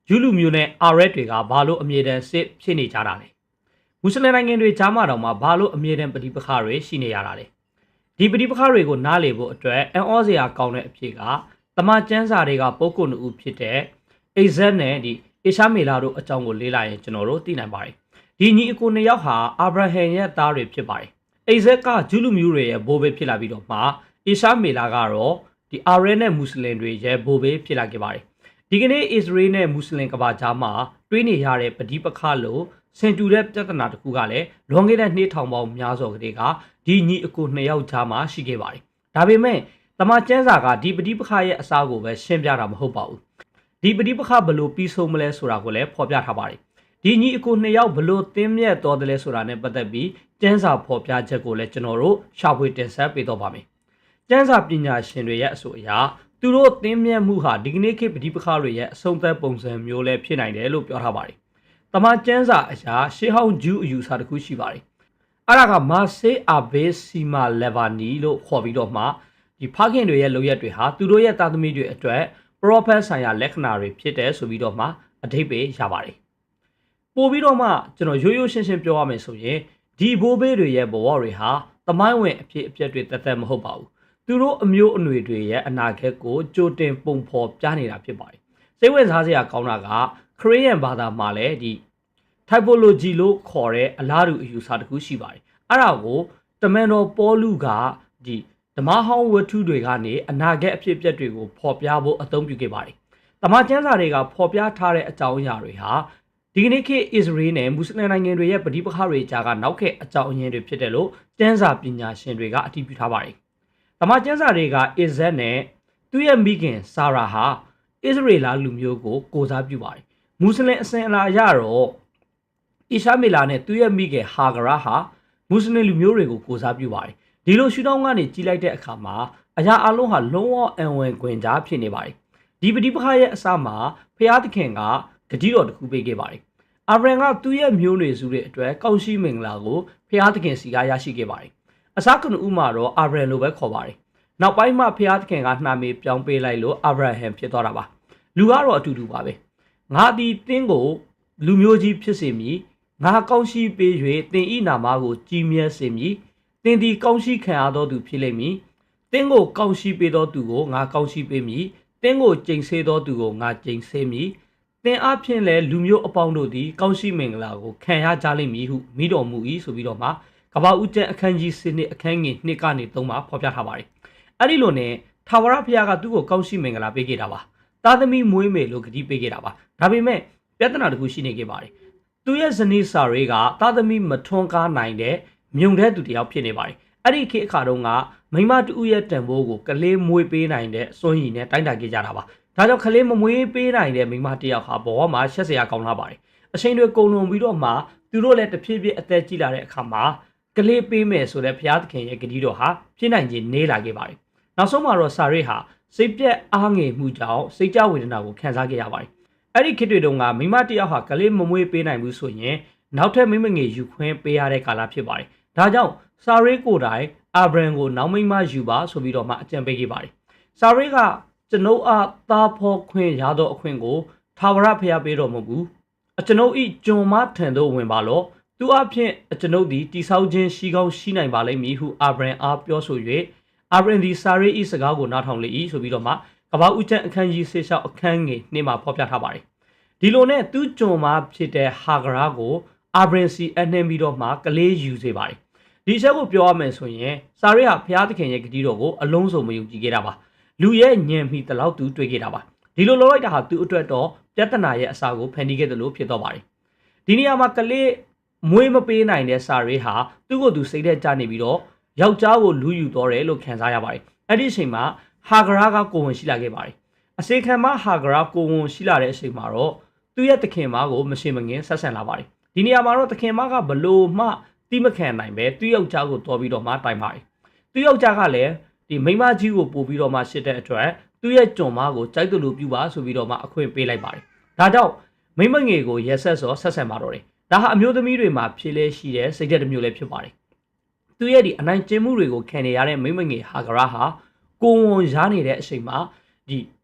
ဂျူးလူမျိုးနဲ့အာရက်တွေကဘာလို့အမြဲတမ်းစစ်ဖြစ်နေကြတာလဲမွတ်စလင်နိုင်ငံတွေကြားမှာတော့မှဘာလို့အမြဲတမ်းပဋိပက္ခတွေရှိနေရတာလဲဒီပဋိပက္ခတွေကိုနားလည်ဖို့အတွက်အန်အောစရာကောင်းတဲ့အဖြစ်ကတမန်ကျမ်းစာတွေကပုဂ္ဂိုလ်နှစ်ဦးဖြစ်တဲ့အိဇက်နဲ့အေရှာမေလာတို့အကြောင်းကိုလေ့လာရင်ကျွန်တော်တို့သိနိုင်ပါတယ်ဒီညီအကိုနှစ်ယောက်ဟာအာဗြဟံရဲ့သားတွေဖြစ်ပါတယ်အိဇက်ကဂျူးလူမျိုးတွေရဲ့ဘိုးဘေးဖြစ်လာပြီးတော့မှအေရှာမေလာကတော့အာရဲနဲ့မွတ်စလင်တွေရဲ့ဘိုးဘေးဖြစ်လာခဲ့ပါတယ်ဒီကနေ့အစ္စရေးနဲ့မွတ်စလင်ကဘာကြားမှာတွေးနေရတဲ့ပဋိပက္ခလို့ဆင်တူတဲ့ပြဿနာတစ်ခုကလည်းလွန်ခဲ့တဲ့နှစ်ထောင်ပေါင်းများစွာကတည်းကဒီညီအကိုနှစ်ယောက်ကြားမှာရှိခဲ့ပါတယ်ဒါပေမဲ့တမန်ကျမ်းစာကဒီပဋိပက္ခရဲ့အစကိုပဲရှင်းပြတာမဟုတ်ပါဘူးဒီပဋိပက္ခဘလို့ပြီးဆုံးမလဲဆိုတာကိုလည်းဖော်ပြထားပါတယ်ဒီညီအကိုနှစ်ယောက်ဘလို့သင်းမြတ်တော်တယ်လဲဆိုတာနဲ့ပတ်သက်ပြီးကျမ်းစာဖော်ပြချက်ကိုလည်းကျွန်တော်တို့ရှာဖွေတင်ဆက်ပေးတော့ပါမယ်ကျမ်းစာပညာရှင်တွေရဲ့အဆိုအရသူတို့သင်းမြတ်မှုဟာဒီကနေ့ခေတ်ပဋိပက္ခတွေရဲ့အဆုံးသတ်ပုံစံမျိုးလည်းဖြစ်နိုင်တယ်လို့ပြောထားပါတယ်တမန်ကျမ်းစာအရာရှေးဟောင်းဂျူးအယူဆတစ်ခုရှိပါတယ်အဲ့ဒါကမာဆေးအာဘေးစီမာလေဗာနီလို့ခေါ်ပြီးတော့မှဒီဖခင်တွေရဲ့လုပ်ရက်တွေဟာသူတို့ရဲ့သားသမီးတွေအတွက်ပရောဖက်ဆိုင်ရာလက္ခဏာတွေဖြစ်တယ်ဆိုပြီးတော့မှအဓိပ္ပာယ်ရပါတယ်ပို့ပြီးတော့မှကျွန်တော်ရိုးရိုးရှင်းရှင်းပြောရမယ်ဆိုရင်ဒီဘိုးဘေးတွေရဲ့ဘဝတွေဟာတမိုင်းဝင်အဖြစ်အပျက်တွေတသက်မဟုတ်ပါဘူးသူတို့အမျိုးအနွယ်တွေရဲ့အနာဂတ်ကိုကြိုတင်ပုံဖော်ပြနေတာဖြစ်ပါတယ်စိတ်ဝင်စားစရာကောင်းတာကခရစ်ယာန်ဘာသာမှာလည်းtypology လို့ခေါ်တဲ့အလားတူအယူဆတစ်ခုရှိပါတယ်အဲ့ဒါကိုတမန်တော်ပေါလုကဓမ္မဟောင်းဝတ္ထုတွေကနေအနာဂတ်အဖြစ်အပျက်တွေကိုဖော်ပြဖို့အသုံးပြုခဲ့ပါတယ်တမန်ကျမ်းစာတွေကဖော်ပြထားတဲ့အကြောင်းအရာတွေဟာဒီကနေ့ခေတ်အစ္စရေးနဲ့မွတ်စလင်နိုင်ငံတွေရဲ့ပဋိပက္ခတွေကြားကနောက်ခေတ်အကြောင်းအရင်းတွေဖြစ်တယ်လို့ကျမ်းစာပညာရှင်တွေကအတည်ပြုထားပါတယ်တမန်ကျမ်းစာတွေကအိဇက်နဲ့သူ့ရဲ့မိခင်ဆာရာဟာအစ္စရေးလာလူမျိုးကိုကိုစားပြုပါတယ်မွတ်စလင်အစဉ်အလာအရတော့အရှာမေလာနဲ့သူ့ရဲ့မိခင်ဟာဂရာဟာမွတ်စလင်လူမျိုးတွေကိုကိုစားပြုပါတယ်ဒီလိုရှုထောင့်ကနေကြီးလိုက်တဲ့အခါမှာအရာအလုံးဟာလုံးဝအံဝင်ခွင်ကြားဖြစ်နေပါတယ်ဒီပဋိပက္ခရဲ့အစမှာဖျားသခင်ကဂတိတော်တစ်ခုပေးခဲ့ပါတယ်အာဗြဟံကသူ့ရဲ့မျိုးနွယ်စုတွေအတွက်ကောင်းရှိမင်္ဂလာကိုဖျားသခင်စီကရရှိခဲ့ပါတယ်အစကနဦးမှာတော့အာဗြဟံလိုပဲခေါ်ပါတယ်နောက်ပိုင်းမှာဖျားသခင်ကနှာမေပြောင်းပေးလိုက်လို့အာဗြဟံဖြစ်သွားတာပါလူကတော့အတူတူပါပဲငါဒီတင်းကိုလူမျိုးကြီးဖြစ်စေမည်ငါကောင်းရှိပေး၍တင်ဤနာမကိုကြီးမြတ်စေမည်တင်ဒီကောင်းရှိခံရသောသူဖြစ်လိမ့်မည်တင်းကိုကောင်းရှိပေးသောသူကိုငါကောင်းရှိပေးမည်တင်းကိုကျိန်ဆဲသောသူကိုငါကျိန်ဆဲမည်တင်အဖြစ်လဲလူမျိုးအပေါင်းတို့သည်ကောင်းရှိမင်္ဂလာကိုခံရကြလိမ့်မည်ဟုမိတော်မူ၏ဆိုပြီးတော့မှကပ္ပဦးကျမ်းအခန်းကြီး7အခန်းငယ်2ကနေ3မှာဖော်ပြထားပါတယ်အဲ့ဒီလိုနဲ့ထာဝရဘုရားကသူ့ကိုကောင်းရှိမင်္ဂလာပေးခဲ့တာပါသားသမီးမွေးမယ်လို့ဂတိပေးခဲ့တာပါဒါပေမဲ့ပြဿနာတစ်ခုရှိနေခဲ့ပါတယ်သူရဲ့ဇနီးစာရေးကသားသမီးမထွန်းကားနိုင်တဲ့မြုံတဲ့သူတစ်ယောက်ဖြစ်နေပါတယ်အဲ့ဒီခေတ်အခါတုန်းကမိမတူရဲ့တန်ဖိုးကိုကလေးမွေးပေးနိုင်တဲ့စွန့်ရည်နဲ့တိုင်းတာခဲ့ကြတာပါဒါကြောင့်ကလေးမမွေးပေးနိုင်တဲ့မိမတစ်ယောက်ဟာဘဝမှာရှက်စရာကောင်းလာပါတယ်အချိန်တွေကုန်လွန်ပြီးတော့မှသူတို့လည်းတဖြည်းဖြည်းအသက်ကြီးလာတဲ့အခါမှာကလေးပေးမယ်ဆိုတဲ့ဘုရားသခင်ရဲ့ဂတိတော်ဟာဖြစ်နိုင်ခြင်းနေလာခဲ့ပါတယ်နောက်ဆုံးမှာတော့စာရေးဟာစိတ်ပြက်အားငယ်မှုကြောင့်စိတ်ကြဝေဒနာကိုခံစားခဲ့ရပါတယ်အဲ့ဒီခေတ်တွေတုန်းကမိမတစ်ယောက်ဟာကလေးမမွေးပေးနိုင်ဘူးဆိုရင်နောက်ထပ်မိမငယ်ယူခွင့်ပေးရတဲ့ကာလဖြစ်ပါတယ်ဒါကြောင့်စာရေးကိုယ်တိုင်အာဗြဟံကိုနောက်မိမယူပါဆိုပြီးတော့မှအကြံပေးခဲ့ပါတယ်စာရေးကကျွန်ုပ်အားသားဖို့ခွင့်ရသောအခွင့်ကိုထာဝရဘုရားပေးတော်မူဘူးကျွန်ုပ်ဤကျွန်မထံသို့ဝင်ပါလော့သူအဖြစ်ကျွန်ုပ်သည်တိဆောက်ခြင်းရှိကောင်းရှိနိုင်ပါလိမ့်မည်ဟုအာဗြဟံအားပြောဆို၍အာဗြဟံသည်စာရေးဤစကားကိုနားထောင်လေ၏ဆိုပြီးတော့မှကပ္ပဦးကျမ်းအခန်းကြီး16အခန်းငယ်2မှာဖော်ပြထားပါတယ်ဒီလိုနဲ့သူကျွန်မဖြစ်တဲ့ဟာဂရာကိုအာဗြဟံစီအနှင်းပြီးတော့မှကလေးယူစေပါတယ်ဒီအချက်ကိုပြောရမယ်ဆိုရင်စာရေးဟာဘုရားသခင်ရဲ့ဂတိတော်ကိုအလုံးစုံမယုံကြည်ခဲ့တာပါလူရဲ့ညံမိတလောက်သူတွေ့ခဲ့တာပါဒီလိုလုပ်လိုက်တာဟာသူအတွက်တော့ပြဿနာရဲ့အစာကိုဖန်တီးခဲ့တယ်လို့ဖြစ်တော့ပါတယ်ဒီနေရာမှာကလေးမွေးမပေးနိုင်တဲ့စာရေးဟာသူ့ကိုယ်သူစိတ်ထဲကျနေပြီးတော့ယောက်ျားကိုလူယူတော်တယ်လို့ခံစားရပါတယ်အဲ့ဒီအချိန်မှာဟာဂရာကကိုဝန်ရှိလာခဲ့ပါတယ်အစေခံမဟာဂရာကိုဝန်ရှိလာတဲ့အချိန်မှာတော့သူ့ရဲ့သခင်မကိုမရှင်မငင်ဆက်ဆံလာပါတယ်ဒီနေရာမှာတော့သခင်မကဘလို့မှတိမခံနိုင်ပဲသူ့ယောက်ျားကိုတော်ပြီးတော့မှတိုင်ပါတယ်သူ့ယောက်ျားကလည်းဒီမိမကြီးကိုပို့ပြီးတော့မှရှစ်တဲ့အတွက်သူ့ရဲ့ကျွန်မကိုကြိုက်တယ်လို့ပြုပါဆိုပြီးတော့မှအခွင့်ပေးလိုက်ပါတယ်ဒါကြောင့်မိမငယ်ကိုရက်ဆက်စောဆက်ဆံပါတော့တယ်ဒါဟာအမျိုးသမီးတွေမှာဖြစ်လဲရှိတဲ့စိတ်ဓာတ်တစ်မျိုးလည်းဖြစ်ပါတယ်သူရဲ့အနိုင်ကျင့်မှုတွေကိုခံနေရတဲ့မိမငယ်ဟာဂရာဟာကိုဝန်ရနေတဲ့အချိန်မှာ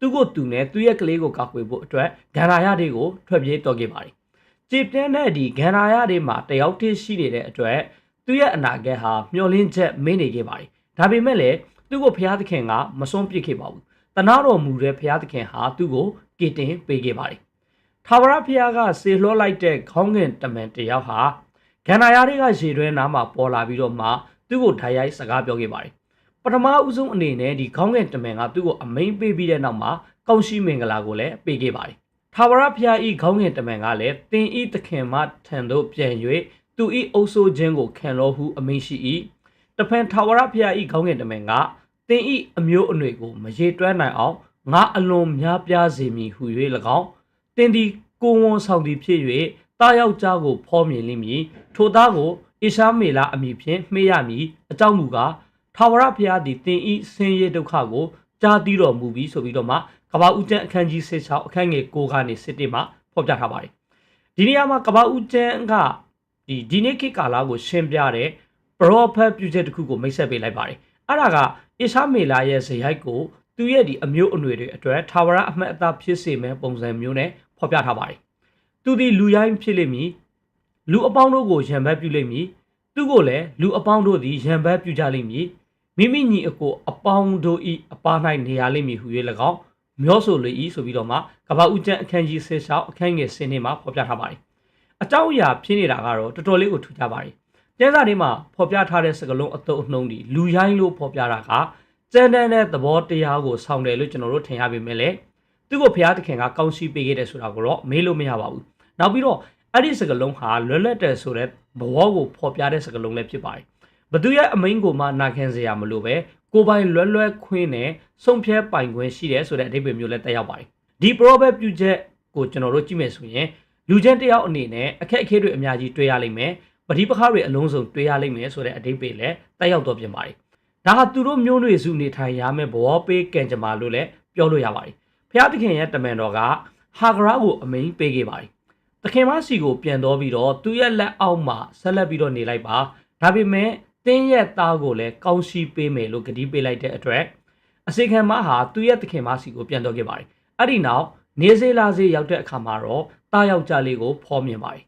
သူ့ကိုသူနဲ့သူ့ရဲ့ကလေးကိုကောက်ွယ်ဖို့အတွက်ဂန္ဓာရတွေကိုထွက်ပြေးတော်ခဲ့ပါတယ်ကြေပြန်းတဲ့ဂန္ဓာရတွေမှာတယောက်တည်းရှိနေတဲ့အတွက်သူ့ရဲ့အနာဂတ်ဟာမျှော်လင့်ချက်မင်းနေခဲ့ပါတယ်ဒါပေမဲ့လည်းသူ့ကိုဘုရားသခင်ကမစွန့်ပစ်ခဲ့ပါဘူးတနာတော်မူတဲ့ဘုရားသခင်ဟာသူ့ကိုကယ်တင်ပေးခဲ့ပါတယ်ထာဝရဘုရားကဆေလွှတ်လိုက်တဲ့ခေါင်းငင်တမန်တယောက်ဟာဂန္ဓာရတွေကရေတွဲနားမှာပေါ်လာပြီးတော့မှသူ့ကိုဓာတ်ရိုက်စကားပြောခဲ့ပါတယ်ပထမဦးဆုံးအနေနဲ့ခေါင်းငင်တမန်ကသူ့ကိုအမိန်ပေးပြီးတဲ့နောက်မှာကောင်းရှိမင်္ဂလာကိုလည်းပေးခဲ့ပါတယ်ထာဝရဘုရားဤခေါင်းငင်တမန်ကလည်းသင်ဤသခင်မထံသို့ပြန်၍သူဤအုပ်ဆိုးခြင်းကိုခံတော်ဟုအမိန်ရှိ၏တဖန်ထာဝရဘုရားဤခေါင်းငင်တမန်ကသင်ဤအမျိုးအနွယ်ကိုမရေတွက်နိုင်အောင်ငါအလွန်များပြားစေမည်ဟု၍၎င်းသင်သည်ကိုဝန်ဆောင်သည်ဖြစ်၍တာယောက်ျားကိုဖော်မြင်လိမ့်မည်ထိုသားကိုဣရှာမေလအမည်ဖြင့်မှေးရမည်အကြောင်းမူကားထာဝရဘုရားသည်သင်ဤဆင်းရဲဒုက္ခကိုကြားသိတော်မူပြီးဆိုပြီးတော့မှကပ္ပဦးကျမ်းအခန်းကြီး16အခန်းငယ်9ကနေ17မှာဖော်ပြထားပါတယ်ဒီနေရာမှာကပ္ပဦးကျမ်းကဒီနေ့ခေတ်ကာလကိုရှင်းပြတဲ့ပရောဖက်ပြုချက်တစ်ခုကိုမိတ်ဆက်ပေးလိုက်ပါတယ်အဲ့ဒါကဣရှာမေလရဲ့ဇယိုက်ကိုသူရဲ့အမျိုးအနွယ်တွေအတွက်ထာဝရအမှတ်အသားဖြစ်စေမယ့်ပုံစံမျိုးနဲ့ဖော်ပြထားပါတယ်သူသည်လူရိုင်းဖြစ်လိမ့်မည်လူအပေါင်းတို့ကိုရံဘတ်ပြုလိမ့်မည်သူကိုလည်းလူအပေါင်းတို့သည်ရံဘတ်ပြုကြလိမ့်မည်မိမိညီအကိုအပေါင်းတို့ဤအပါ၌နေရလိမ့်မည်ဟု၍၎င်းမျောဆိုလေ၏ဆိုပြီးတော့မှကပ္ပဦးကျမ်းအခန်းကြီး16အခန်းငယ်10မှာဖော်ပြထားပါတယ်အကြောင်းအရာဖြစ်နေတာကတော့တော်တော်လေးကိုထူးခြားပါတယ်ကျမ်းစာထဲမှာဖော်ပြထားတဲ့စကားလုံးအတုံးအနှုံးဒီလူရိုင်းလို့ဖော်ပြတာကကျမ်းတဲ့သဘောတရားကိုဆောင်တယ်လို့ကျွန်တော်တို့ထင်ရပေမဲ့လည်းသူ့ကိုဘုရားသခင်ကကောင်းချီးပေးခဲ့တယ်ဆိုတာကိုတော့မေးလို့မရပါဘူးနောက်ပြီးတော့အဲ့ဒီစကားလုံးဟာလွတ်လပ်တယ်ဆိုတဲ့ဘဝကိုဖော်ပြတဲ့စကားလုံးလည်းဖြစ်ပါတယ်ဘသူရဲ့အမိန့်ကိုမှနာခံစရာမလိုပဲကိုပိုင်လွယ်လွယ်ခွင်းနဲ့ဆုံးဖြတ်ပိုင်ခွင့်ရှိတယ်ဆိုတဲ့အဓိပ္ပာယ်မျိုးလည်းတက်ရောက်ပါတယ်ဒီ proverb ပြုချက်ကိုကျွန်တော်တို့ကြည့်မယ်ဆိုရင်လူချင်းတယောက်အနေနဲ့အခက်အခဲတွေအများကြီးတွေ့ရလိမ့်မယ်ပဋိပက္ခတွေအလုံးစုံတွေ့ရလိမ့်မယ်ဆိုတဲ့အဓိပ္ပာယ်လည်းတက်ရောက်တော့ပြင်ပါတယ်ဒါဟာသူတို့မျိုးနွယ်စုနေထိုင်ရမယ့်ဘဝပေးကံကြမ္မာလို့လည်းပြောလို့ရပါတယ်ဘုရားသခင်ရဲ့တမန်တော်ကဟာဂရာကိုအမိန်ပေးခဲ့ပါတယ်သခင်မစီကိုပြန်တော်ပြီးတော့သူ့ရဲ့လက်အောက်မှာဆက်လက်ပြီးတော့နေလိုက်ပါဒါပေမဲ့တင်းရဲ့သားကိုလည်းကောင်းရှိပေးမယ်လို့ကတိပေးလိုက်တဲ့အတွက်အစေခံမဟာသူ့ရဲ့သခင်မစီကိုပြန်တော်ခဲ့ပါတယ်အဲ့ဒီနောက်နေစေလာစေရောက်တဲ့အခါမှာတော့သားယောက်ျားလေးကိုဖော်မြင်ပါတယ်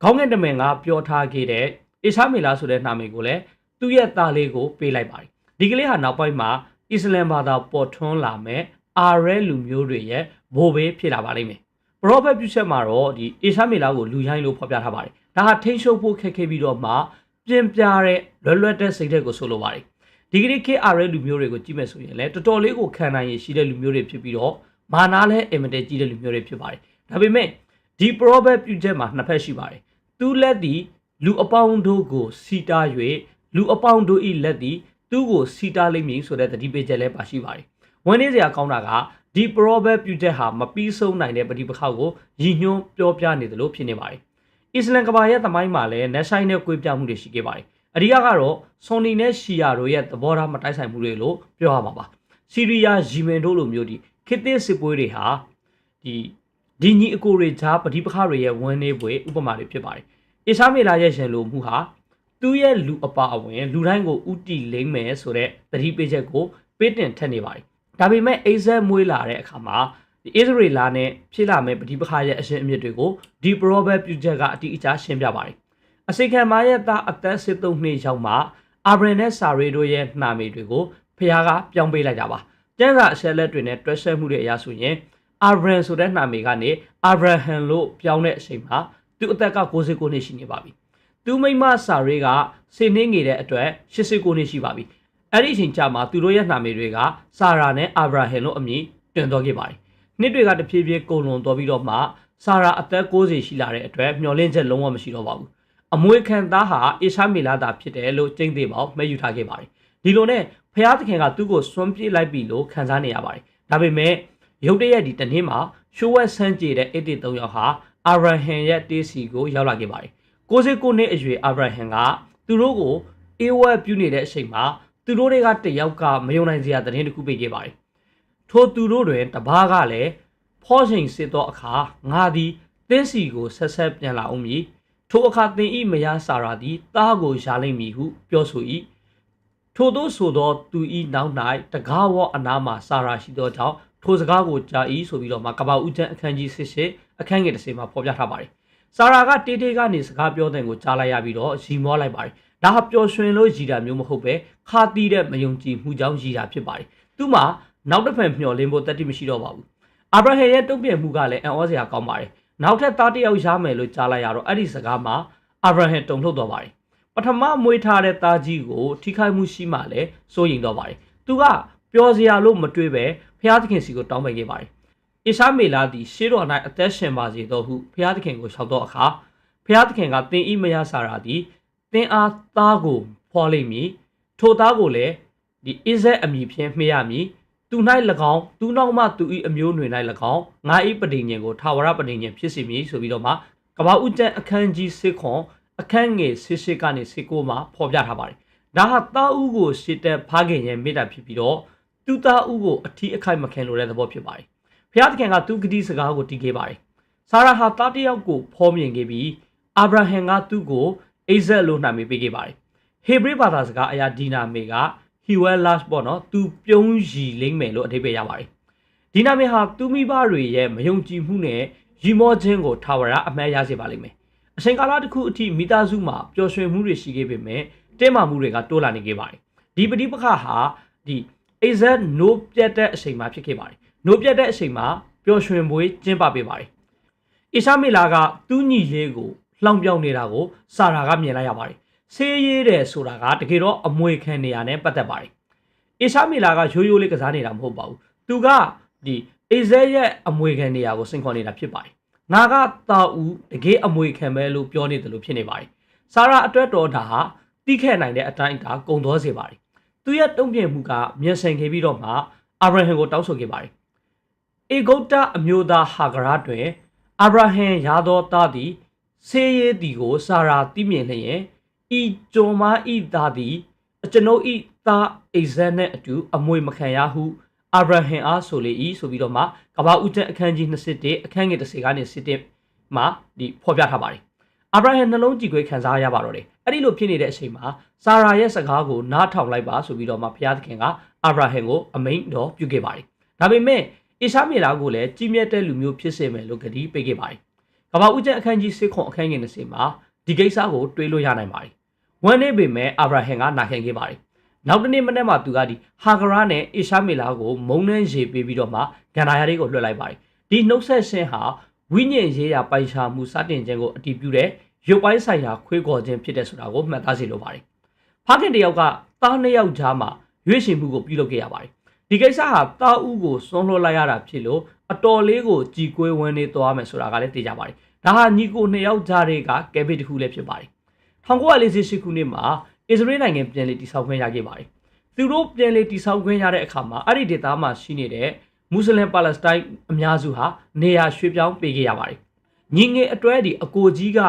ခေါင်းငယ်တမန်ကပြောထားခဲ့တဲ့ဣရှာမေလဆိုတဲ့နာမည်ကိုလည်းသူ့ရဲ့သားလေးကိုပေးလိုက်ပါတယ်ဒီကလေးဟာနောက်ပိုင်းမှာအစ္စလမ်ဘာသာပေါ်ထွန်းလာမဲ့အာရဲလူမျိုးတွေရဲ့ဘိုးဘေးဖြစ်လာပါလိမ့်မယ်ပရောဖက်ပြုချက်မှာတော့ဣရှာမေလကိုလူရိုင်းလို့ဖော်ပြထားပါတယ်ဒါဟာထိန်းချုပ်ဖို့ခက်ခဲပြီးတော့မှပြင်ပြတဲ့လွယ်တဲ့စိတ်ဓာတ်ကိုဆိုလိုပါတယ်ဒီကနေ့ခေတ်အာရဲလူမျိုးတွေကိုကြည့်မယ်ဆိုရင်လည်းတော်တော်လေးကိုခံနိုင်ရရှိတဲ့လူမျိုးတွေဖြစ်ပြီးတော့မာနာလည်းအင်မတန်ကြီးတဲ့လူမျိုးတွေဖြစ်ပါတယ်ဒါပေမဲ့ဒီ proverb ပြုချက်မှာနှစ်ဖက်ရှိပါတယ်သူလက်သည်လူအပေါင်းတို့ကိုစီတာ၍လူအပေါင်းတို့၏လက်သည်သူ့ကိုစီတာလိမ့်မည်ဆိုတဲ့သတိပေးချက်လည်းပါရှိပါတယ်ဝန်နေစရာကောင်းတာကဒီ proverb ပြုချက်ဟာမပြီးဆုံးနိုင်တဲ့ပဋိပက္ခကိုရည်ညွှန်းပြောပြနေတယ်လို့ဖြစ်နေပါတယ်အစ္စလမ်ကဘာရဲ့သမိုင်းမှာလည်းနက်ဆိုင်နဲ့ကွေးပြမှုတွေရှိခဲ့ပါတယ်အဓိကတော့ဆွန်နီနဲ့ရှီယာတို့ရဲ့သဘောထားမတိုက်ဆိုင်မှုတွေလို့ပြောရမှာပါဆီးရီးယားယီမင်တို့လိုမျိုးခေတ်သစ်စစ်ပွဲတွေဟာဒီညီအကိုတွေကြားပဋိပက္ခတွေရဲ့ဝန်နေပွဲဥပမာတွေဖြစ်ပါတယ်အစ္စမေလာရဲ့ရန်လိုမှုဟာသူ့ရဲ့လူအပါအဝင်လူတိုင်းကိုဥတီလိမ့်မယ်ဆိုတဲ့သတိပေးချက်ကိုပေးတင်ထက်နေပါတယ်ဒါပေမဲ့အိဇက်မွေးလာတဲ့အခါမှာဣသရေလနဲ့ဖြစ်လာမယ့်ပဋိပက္ခရဲ့အရှင်းအမြစ်တွေကိုဒီ proverb ပြုချက်ကအတိအကျရှင်းပြပါတယ်အစေခံမရဲ့သားအသက်73နှစ်ရောက်မှအာဗြဟံနဲ့စာရေတို့ရဲ့နှာမေတွေကိုဖခင်ကပြောင်းပေးလိုက်တာပါကျမ်းစာအချက်လက်တွေနဲ့တွဲဆက်မှုတွေအရဆိုရင်အာဗြဟံဆိုတဲ့နှာမေကနေအာဗြဟံလို့ပြောင်းတဲ့အချိန်မှာသူအသက်က69နှစ်ရှိနေပါပြီသူမိမစာရေကဆင်းနှင်းငယ်တဲ့အတွက်89နှစ်ရှိပါပြီအဲ့ဒီအချိန်ကျမှသူတို့ရဲ့နှာမေတွေကစာရာနဲ့အာဗြဟံလို့အမည်တွင်သွားခဲ့ပါတယ်နှစ်တွေကတဖြည်းဖြည်းကုန်လွန်သွားပြီးတော့မှစာရာအသက်60ရှိလာတဲ့အတွက်မျှော်လင့်ချက်လုံးဝမရှိတော့ပါဘူးအမွေခံသားဟာအရှာမေလာတာဖြစ်တယ်လို့ကျိန်းသေးပေါမှတ်ယူထားခဲ့ပါတယ်ဒီလိုနဲ့ဖျားသခင်ကသူ့ကိုစွန့်ပြေးလိုက်ပြီလို့ခံစားနေရပါတယ်ဒါပေမဲ့ရုတ်တရက်ဒီတနေ့မှာရှိုးဝက်ဆန်းကြေတဲ့83ယောက်ဟာအာဗြဟံရဲ့တေးစီကိုရောက်လာခဲ့ပါတယ်69နှစ်အရွယ်အာဗြဟံကသူတို့ကိုအေဝက်ပြုနေတဲ့အချိန်မှာသူတို့တွေကတယောက်ကမယုံနိုင်စရာသတင်းတစ်ခုပေးခဲ့ပါတယ်ထိုသူတို့တွင်တပားကလည်းဖောချိန်စစ်သောအခါငါသည်တင်းစီကိုဆက်ဆက်ပြန်လာအောင်မည်ထိုအခါသင်ဤမယားစာရာသည်သားကိုရှာလိမ့်မည်ဟုပြောဆို၏ထို့သောဆိုသောသူဤနောက်၌တကားဝအနားမှစာရာရှိသောကြောင့် ထိုစကားကိုကြာဤဆိုပြီးတော့မှကဘာဦးကျန်းအခန်းကြီး18အခန်းငယ်30မှာဖော်ပြထားပါတယ်ဆာရာကတေးတေးကနေစကားပြောတဲ့ကိုကြားလိုက်ရပြီးတော့ရီမောလိုက်ပါတယ်ဒါဟာပျော်ရွှင်လို့ရည်တာမျိုးမဟုတ်ပဲခါတီးတဲ့မယုံကြည်မှုကြောင့်ရည်တာဖြစ်ပါတယ်သူ့မှာနောက်တစ်ဖက်မျှော်လင့်ဖို့တတိမရှိတော့ပါဘူးအာဗြဟံရဲ့တုံ့ပြန်မှုကလည်းအံ့ဩစရာကောင်းပါတယ်နောက်ထပ်သားတစ်ယောက်ရမယ်လို့ကြားလိုက်ရတော့အဲ့ဒီစကားမှာအာဗြဟံတုန်လှုပ်သွားပါတယ်ပထမမွေးထားတဲ့သားကြီးကိုထိခိုက်မှုရှိမှလည်းစိုးရိမ်တော့ပါတယ်သူကပျော်စရာလို့မတွေးပဲဖျားသခင်စီကိုတောင်းပန်ခဲ့ပါတယ်အစ္စမေလာသည်ရှေးတော်၌အသက်ရှင်ပါစေသောဟုဖျားသခင်ကိုလျှောက်တော့အခါဖျားသခင်ကသင်ဤမယားစာရာသည်သင်အားသားကိုဖွာလိမ့်မည်ထိုသားကိုလည်းဒီအစ္စအမည်ဖြင့်မှေရမည်သူ၌၎င်းသူနောက်မှသူ၏အမျိုးနွယ်၌၎င်းငါ၏ပဋိညာဉ်ကိုထာဝရပဋိညာဉ်ဖြစ်စေမည်ဆိုပြီးတော့မှကမ္ဘာဥကျန်အခန်းကြီးစစ်ခွန်အခန်းငယ်18ကနေ19မှာဖော်ပြထားပါတယ်ဒါဟာသားဦးကိုရှစ်တဲ့ဖားခင်ရဲ့မေတ္တာဖြစ်ပြီးတော့သူသားဦးကိုအထီးအခိုက်မခင်လိုတဲ့သဘောဖြစ်ပါတယ်ဖျားသခင်ကသူဂတိစကားကိုတည်ခဲ့ပါတယ်ဆာရာဟာသားတစ်ယောက်ကိုဖော်မြင်ခဲ့ပြီးအာဗြဟံကသူ့ကိုအိဇက်လို့နာမည်ပေးခဲ့ပါတယ်ဟေဘရဲဘာသာစကားအရာဒီနာမေကဟီဝဲလတ်ပေါ့နော်သူပြုံးရည်လိမ့်မယ်လို့အဓိပ္ပာယ်ရပါတယ်ဒီနာမည်ဟာသူမိဘတွေရဲ့မယုံကြည်မှုနဲ့ရီမောခြင်းကိုထာဝရအမှတ်ရစေပါလိမ့်မယ်အချိန်ကာလတစ်ခုအထိမိသားစုမှာပျော်ရွှင်မှုတွေရှိခဲ့ပေမဲ့တင်းမာမှုတွေကတိုးလာနေခဲ့ပါတယ်ဒီပဋိပက္ခဟာဒီအိဇက်နိုးပြတ်တဲ့အချိန်မှာဖြစ်ခဲ့ပါတယ်နိုးပြတ်တဲ့အချိန်မှာပျော်ရွှင်ပွဲကျင်းပပေးပါတယ်အစ္စမေလာကသူ့ညီလေးကိုလှောင်ပြောင်နေတာကိုဆာရာကမြင်လိုက်ရပါတယ်ဆေးရဲတယ်ဆိုတာကတကယ်တော့အမွေခံနေရနဲ့ပတ်သက်ပါတယ်အစ္စမေလာကရိုးရိုးလေးကစားနေတာမဟုတ်ပါဘူးသူကဒီအိဇက်ရဲ့အမွေခံနေရာကိုစင်ခေါ်နေတာဖြစ်ပါတယ်ငါကတာဦးတကယ်အမွေခံပဲလို့ပြောနေတယ်လို့ဖြစ်နေပါတယ်ဆာရာအတွက်တော်ဒါဟာတိခဲ့နိုင်တဲ့အတိုင်းအတာကုံတော်စေပါတယ်သူရဲ့တုံ့ပြန်မှုကမျက်စိန်ခဲ့ပြီးတော့မှအာဗြဟံကိုတောင်းဆိုခဲ့ပါတယ်အေဂုတ်တအမျိုးသားဟာဂရာတွင်အာဗြဟံရသောသားသည်ဆေးရဲသည်ကိုဆာရာသိမြင်လျင်ဤဂျုံမာဤသားသည်ကျွန်ုပ်ဤသားအိဇက်နှင့်အတူအမွေမခံရဟုအာဗြဟံအားဆိုလေ၏ဆိုပြီးတော့မှကမ္ဘာဦးကျန်အခန်းကြီး21အခန်းငယ်30ကနေ17မှာဒီဖော်ပြထားပါတယ်အာဗြဟံနှလုံးကြည်ခွေခံစားရပါတော့တယ်အဲ့ဒီလိုဖြစ်နေတဲ့အချိန်မှာဆာရာရဲ့စကားကိုနားထောင်လိုက်ပါဆိုပြီးတော့မှဘုရားသခင်ကအာဗြဟံကိုအမိန့်တော်ပြုခဲ့ပါတယ်ဒါပေမဲ့အစ္စမေလာကိုလည်းကြီးမြတ်တဲ့လူမျိုးဖြစ်စေမယ်လို့ဂတိပေးခဲ့ပါတယ်ကမ္ဘာဦးကျန်အခန်းကြီး10ခွန်အခန်းငယ်20မှာဒီကိစ္စကိုတွေးလို့ရနိုင်ပါတယ်ဝန်နေပေမဲ့အာဗြဟံကနာခံခဲ့ပါတယ်နောက်တနေ့မနေ့မှသူကဒီဟာဂရာနဲ့အစ္စမေလာကိုမုံနှန်းရေပေးပြီးတော့မှဂန္ဓာယာတွေကိုလွှတ်လိုက်ပါတယ်ဒီနှုတ်ဆက်ခြင်းဟာဝိညာဉ်ရေးရာပိုင်ခြားမှုစတင်ခြင်းကိုအတည်ပြုတဲ့ရုပ်ပိုင်းဆိုင်ရာခွေးခေါ်ခြင်းဖြစ်တဲ့ဆိုတာကိုမှတ်သားစေလိုပါတယ်ဖခင်တယောက်ကသားနှစ်ယောက်ကြားမှာရွေးချယ်မှုကိုပြုလုပ်ခဲ့ရပါတယ်ဒီကိစ္စဟာသားဦးကိုစွန့်လွှတ်လိုက်ရတာဖြစ်လို့အတော်လေးကိုကြည်ကွေးဝန်းနေသွားမယ်ဆိုတာကလည်းသိကြပါတယ်ဒါဟာညီကိုနှစ်ယောက်ကြားတွေကကဲဘစ်တစ်ခုလည်းဖြစ်ပါတယ်1948ခုနှစ်မှာအစ္စရေးနိုင်ငံပြန်လည်တည်ဆောက်ခွင့်ရခဲ့ပါတယ်သူတို့ပြန်လည်တည်ဆောက်ခွင့်ရတဲ့အခါမှာအဲ့ဒီဒေသမှာရှိနေတဲ့မွတ်စလင်ပါလက်စတိုင်းအများစုဟာနေရာရွှေ့ပြောင်းပေးခဲ့ရပါတယ်ညီငယ်အတွဲဒီအကိုကြီးက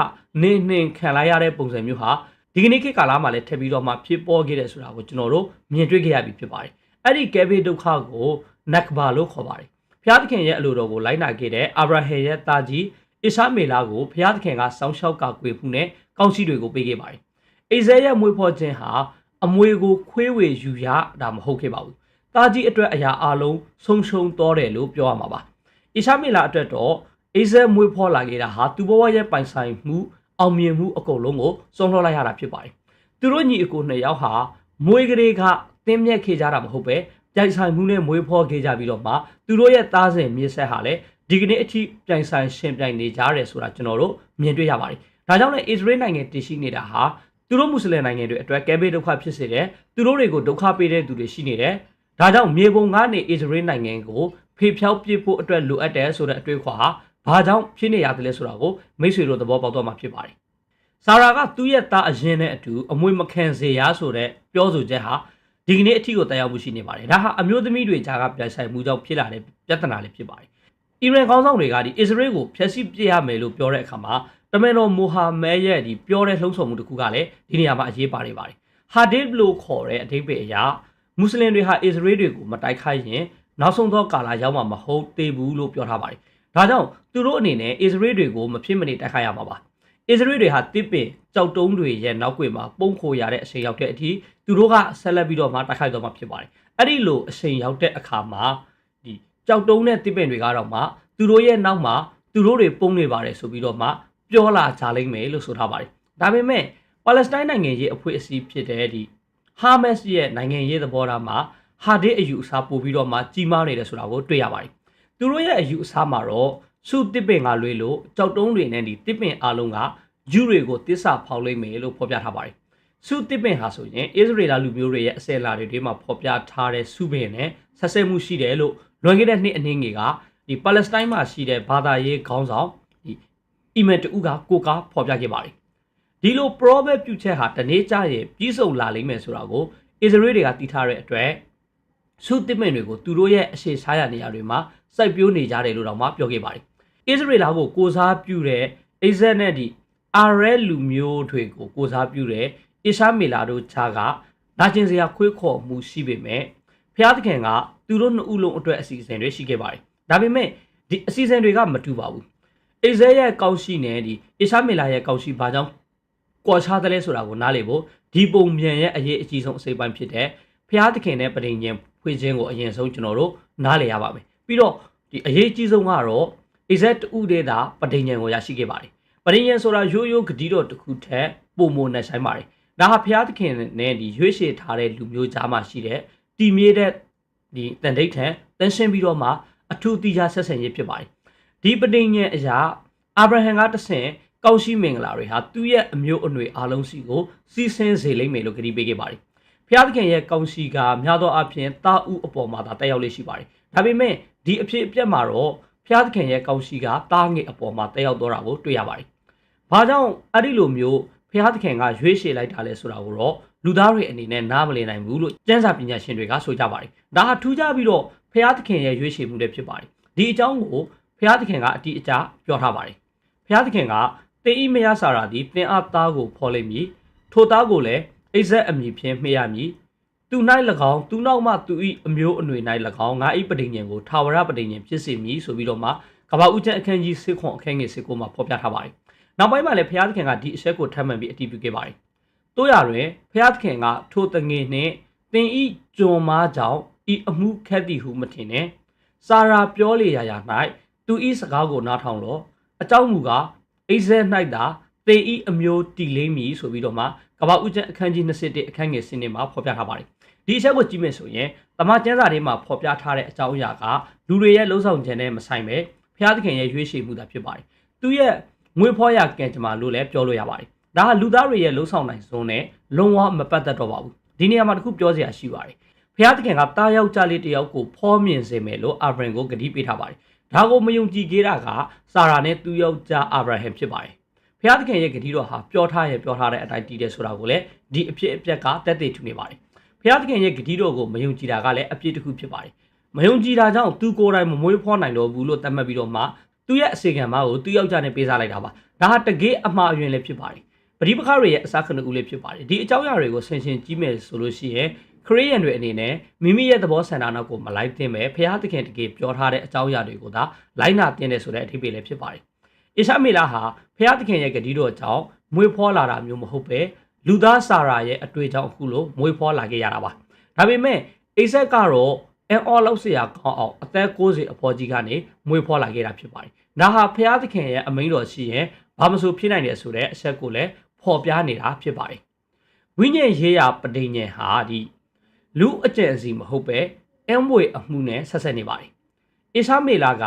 နေနှင်ခံလိုက်ရတဲ့ပုံစံမျိုးဟာဒီကနေ့ခေတ်ကာလမှာလည်းထပ်ပြီးတော့မှဖြစ်ပေါ်ခဲ့တဲ့ဆိုတာကိုကျွန်တော်တို့မြင်တွေ့ခဲ့ရပြီဖြစ်ပါတယ်အဲ့ဒီကဲဘေးဒုက္ခကိုနက်ဘာလို့ခေါ်ပါတယ်ဘုရားသခင်ရဲ့အလိုတော်ကိုလိုက်နာခဲ့တဲ့အာဗြဟံရဲ့သားကြီးအစ္စမေလာကိုဘုရားသခင်ကစောင်းရှောက်ကာကွယ်မှုနဲ့ကောင်းချီးတွေကိုပေးခဲ့ပါတယ်အိဇဲရဲ့မွေးဖော်ခြင်းဟာအမွေကိုခွေးဝေယူရတာမဟုတ်ခဲ့ပါဘူးသားကြီးအတွက်အရာအလုံးဆုံးရှုံးတော်တယ်လို့ပြောရမှာပါအစ္စမေလာအတွက်တော့အိဇဲမွေးဖော်လာခဲ့တာဟာသူ့ဘဝရဲ့ပိုင်ဆိုင်မှုအောင်မြင်မှုအကုန်လုံးကိုစွန့်လွှတ်လိုက်ရတာဖြစ်ပါတယ်သူတို့ညီအကိုနှစ်ယောက်ဟာမွေးကလေးကတင်းမြက်ခဲ့ကြတာမဟုတ်ပဲပြိုင်ဆိုင်မှုနဲ့မွေးဖော်ခဲ့ကြပြီးတော့မှသူတို့ရဲ့သားစဉ်မြေဆက်ဟာလည်းဒီကနေ့အထိပြိုင်ဆိုင်ရှင်ပြိုင်နေကြတယ်ဆိုတာကျွန်တော်တို့မြင်တွေ့ရပါတယ်ဒါကြောင့်လည်းအစ္စရေးနိုင်ငံတည်ရှိနေတာဟာသူတို့မွတ်စလင်နိုင်ငံတွေအတွက်ကဲဘေးဒုက္ခဖြစ်စေတယ်သူတို့တွေကိုဒုက္ခပေးတဲ့သူတွေရှိနေတယ်ဒါကြောင့်မြေပုံကနေအစ္စရေးနိုင်ငံကိုဖေဖြောက်ပစ်ဖို့အတွက်လိုအပ်တယ်ဆိုတဲ့အတွေ့အခေါ်ဟာဘာကြောင့်ဖြစ်နေရတယ်လဲဆိုတာကိုမိတ်ဆွေတို့သဘောပေါက်တော့မှာဖြစ်ပါတယ်ဆာရာကသူ့ရဲ့သားအရင်နဲ့အတူအမွေမခံစေရဆိုတဲ့ပြောဆိုချက်ဟာဒီကနေ့အထိကိုတရားမှုရှိနေပါတယ်ဒါဟာအမျိုးသမီးတွေကြားကပြိုင်ဆိုင်မှုကြောင့်ဖြစ်လာတဲ့ပြဿနာလေးဖြစ်ပါတယ်အီရန်ခေါင်းဆောင်တွေကဒီအစ္စရေးကိုဖျက်ဆီးပစ်ရမယ်လို့ပြောတဲ့အခါမှာတမန်တော်မိုဟာမက်ရဲ့ဒီပြောတဲ့လှုံ့ဆော်မှုတစ်ခုကလည်းဒီနေရာမှာအရေးပါနေပါတယ်ဟာဒစ်လို့ခေါ်တဲ့အဓိပ္ပာယ်အရမွတ်စလင်တွေဟာအစ္စရေးတွေကိုမတိုက်ခိုက်ရင်နောက်ဆုံးသောကာလရောက်မှာမဟုတ်သေးဘူးလို့ပြောထားပါတယ်ဒါကြောင့်သူတို့အနေနဲ့အစ္စရေးတွေကိုမဖြစ်မနေတိုက်ခိုက်ရမှာပါအစ္စရေးတွေဟာတစ်ပင်ကြောက်တုံးတွေရဲ့နောက်ွယ်မှာပုံခိုရတဲ့အချိန်ရောက်တဲ့အထိသူတို့ကဆက်လက်ပြီးတော့မှတိုက်ခိုက်တော့မှာဖြစ်ပါတယ်အဲ့ဒီလိုအချိန်ရောက်တဲ့အခါမှာဒီ ကြောက်တုံးတဲ့တစ်ပင်တွေကတော့မှသူတို့ရဲ့နောက်မှာသူတို့တွေပုံနေပါတယ်ဆိုပြီးတော့မှပြောလာကြလိမ့်မယ်လို့ဆိုထားပါတယ်ဒါပေမဲ့ပါလက်စတိုင်းနိုင်ငံရေးအဖွဲ့အစည်းဖြစ်တဲ့ဒီဟာမတ်စ်ရဲ့နိုင်ငံရေးသဘောထားမှာဟာဒေးအယူအဆပို့ပြီးတော့မှကြီးမားနေတယ်ဆိုတာကိုတွေ့ရပါတယ်သူတို့ရဲ့အယူအဆမှာတော့စုတစ်ပင်ကလွေလို့ကြောက်တုံးတွေနဲ့ဒီတစ်ပင်အလုံးကဂျူတွေကိုတစ္ဆာဖောက်လိမ့်မယ်လို့ဖော်ပြထားပါတယ်စုတစ်ပင်ဟာဆိုရင်အစ္စရေလလူမျိုးတွေရဲ့အစဲလာတွေမှာဖော်ပြထားတဲ့စုပင်နဲ့ဆက်ဆက်မှုရှိတယ်လို့လွန်ခဲ့တဲ့နှစ်အနည်းငယ်ကဒီပါလက်စတိုင်းမှာရှိတဲ့ဘာသာရေးခေါင်းဆောင်ဒီအီမန်တူကကိုကားဖော်ပြခဲ့ပါတယ်ဒီလို probable ပြုချက်ဟာတနေ့ကျရင်ပြီးဆုံးလာလိမ့်မယ်ဆိုတာကိုအစ္စရေးတွေကတည်ထားတဲ့အတွက်စုတစ်ပင်တွေကိုသူတို့ရဲ့အရှိရှားရနေရာတွေမှာစိုက်ပျိုးနေကြတယ်လို့တော့မှပြောခဲ့ပါတယ်အစ္စရေလကိုကိုစားပြုတဲ့အိဇက်နဲ့ဒီအာရဲလူမျိုးတွေကိုကိုစားပြုတဲ့အရှာမေလာတို့ခြားကနာကျင်စရာခွေးခေါ်မှုရှိပေမဲ့ဖျားသခင်ကသူတို့နှစ်ဦးလုံးအတွက်အစီအစဉ်တွေရှိခဲ့ပါတယ်ဒါပေမဲ့ဒီအစီအစဉ်တွေကမတူပါဘူးအိဇက်ရဲ့ကောက်ရှိနဲ့ဒီအရှာမေလာရဲ့ကောက်ရှိဘာကြောင့်ကွာခြားတယ်လဲဆိုတာကိုနားလည်ဖို့ဒီပုံမြန်ရဲ့အရေးအကြီးဆုံးအစိပ်ပိုင်းဖြစ်တဲ့ဖျားသခင်နဲ့ပဋိညာဉ်ဖွင့်ခြင်းကိုအရင်ဆုံးကျွန်တော်တို့နားလည်ရပါမယ်ပြီးတော့ဒီအရေးကြီးဆုံးကတော့အိဇက်တူတဲ့တာပဋိညာဉ်ကိုရရှိခဲ့ပါတယ်ပဋိညာဉ်ဆိုတာရိုးရိုးဂတိတော်တစ်ခုထက်ပုံမနဲ့ဆိုင်ပါတယ်ဒါဟာဖျားသခင်နဲ့ဒီရွေးချယ်ထားတဲ့လူမျိုးကြားမှာရှိတဲ့တည်မြဲတဲ့ဒီတန်တိတ်ထန်တန်ရှင်းပြီးတော့မှအထူးတိကျဆက်ဆံရေးဖြစ်ပါတယ်ဒီပဋိညာဉ်အရာအာဗြဟံကတဆင့်ကောက်ရှိမင်္ဂလာတွေဟာသူ့ရဲ့အမျိုးအနွယ်အားလုံးစီကိုစီးဆင်းစေလိမ့်မယ်လို့ကတိပေးခဲ့ပါတယ်ဖျားသခင်ရဲ့ကောက်ရှိကများသောအားဖြင့်တာဥအပေါ်မှာသာတက်ရောက်လေးရှိပါတယ်ဒါပေမဲ့ဒီအဖြစ်အပျက်မှာတော့ဖျားသခင်ရဲ့ကောက်ရှိကတားငယ်အပေါ်မှာတက်ရောက်တော့တာကိုတွေ့ရပါတယ်ဘာကြောင့်အဲ့ဒီလိုမျိုးဖျားသခင်ကရွေးချယ်လိုက်တာလဲဆိုတာကိုတော့လူသားတွေအနေနဲ့နားမလည်နိုင်ဘူးလို့ကျမ်းစာပညာရှင်တွေကဆိုကြပါတယ်ဒါဟာထူးခြားပြီးတော့ဖျားသခင်ရဲ့ရွေးချယ်မှုတွေဖြစ်ပါတယ်ဒီအကြောင်းကိုဖျားသခင်ကအတိအကျပြောထားပါတယ်ဖျားသခင်ကတင်ဤမရစာရာသည်တင်အားသားကိုဖော်လိမ့်မည်ထိုသားကိုလည်းအိဇက်အမည်ဖြင့်မှေရမည်သူ၌၎င်းသူနောက်မှသူ၏အမျိုးအနွယ်၌၎င်းငါ၏ပဋိညာဉ်ကိုထာဝရပဋိညာဉ်ဖြစ်စေမည်ဆိုပြီးတော့မှကမ္ဘာဦးကျမ်းအခန်းကြီး6ခွန်အခန်းငယ်19မှာဖော်ပြထားပါတယ်နောက်ပိုင်းမှာလည်းဘုရားသခင်ကဒီအချက်ကိုထပ်မံပြီးအတည်ပြုခဲ့ပါတယ်တို့ရတွင်ဘုရားသခင်ကထိုတငယ်နှင့်သင်ဤကျွန်မကြောင့်ဤအမှုခက်သည်ဟုမထင်နဲ့စာရာပြောလေရာ၌သူဤစကားကိုနားထောင်လောအကြောင်းမူကားအိဇက်၌သာသင်ဤအမျိုးတည်လိမ့်မည်ဆိုပြီးတော့မှကမ္ဘာဦးကျမ်းအခန်းကြီး21အခန်းငယ်7မှာဖော်ပြထားပါတယ်ဒီအချက်ကိုကြည့်မယ်ဆိုရင်တမန်ကျမ်းစာထဲမှာဖော်ပြထားတဲ့အကြောင်းအရာကလူတွေရဲ့လုံဆောင်ခြင်းနဲ့မဆိုင်ပဲဘုရားသခင်ရဲ့ရွေးချယ်မှုသာဖြစ်ပါတယ်သူရဲ့ငွေဖောရကံကြမ္မာလို့လည်းပြောလို့ရပါတယ်ဒါဟာလူသားတွေရဲ့လုံဆောင်နိုင်စွမ်းနဲ့လုံးဝမပတ်သက်တော့ပါဘူးဒီနေရာမှာတခုပြောစရာရှိပါတယ်ဘုရားသခင်ကတားယောက်ျားလေးတစ်ယောက်ကိုဖောမြင်စေမယ်လို့အာဗြဟံကိုဂတိပေးထားပါတယ်ဒါကိုမယုံကြည်ခဲ့တာကစာရာနဲ့သူ့ယောက်ျားအာဗြဟံဖြစ်ပါတယ်ဘုရားသခင်ရဲ့ဂတိတော်ဟာပြောထားတဲ့အတိုင်းတည်တယ်ဆိုတာကိုလည်းဒီအဖြစ်အပျက်ကတက်တည်ထူနေပါတယ်ဘုရားသခင်ရဲ့ဂတိတော်ကိုမယုံကြည်တာကလည်းအပြစ်တစ်ခုဖြစ်ပါတယ်မယုံကြည်တာကြောင့်သူကိုယ်တိုင်မမွေးဖွားနိုင်တော့ဘူးလို့သတ်မှတ်ပြီးတော့မှသူ့ရဲ့အစီကံမကိုသူ့ယောက်ျားနဲ့ပေးစားလိုက်တာပါဒါဟာတကယ်အမှားအယွင်းလည်းဖြစ်ပါတယ်ပဋိပက္ခတွေရဲ့အစခဏဦးလေးဖြစ်ပါတယ်ဒီအကြောင်းအရာတွေကိုဆင်ခြင်ကြည့်မယ်ဆိုလို့ရှိရင်ခရစ်ယာန်တွေအနေနဲ့မိမိရဲ့သဘောဆန္ဒနောက်ကိုမလိုက်သင့်ပဲဘုရားသခင်တကယ်ပြောထားတဲ့အကြောင်းအရာတွေကိုသာလိုက်နာသင့်တယ်ဆိုတဲ့အဓိပ္ပာယ်လည်းဖြစ်ပါတယ်အစ္စမေလာဟာဘုရားသခင်ရဲ့ဂတိတော်ကြောင့်မွေးဖွားလာတာမျိုးမဟုတ်ပဲလူသားစာရာရဲ့အတွေ့အကြုံအခုလိုမွေးဖွားလာခဲ့ရတာပါဒါပေမဲ့အိဇက်ကတော့အန်အော်လောက်စရာကောင်းအောင်အသက်60အဖော်ကြီးကနေမွေးဖွားလာခဲ့တာဖြစ်ပါတယ်ဒါဟာဘုရားသခင်ရဲ့အမိန့်တော်ရှိရင်ဘာမဆိုဖြစ်နိုင်တယ်ဆိုတဲ့အချက်ကိုလည်းဖော်ပြနေတာဖြစ်ပါတယ်ဝိညာဉ်ရေးရာပဋိညာဉ်ဟာဒီလူအကျင့်အစီမဟုတ်ပဲအမွေအမှုနဲ့ဆက်ဆက်နေပါတယ်အစ္စမေလာက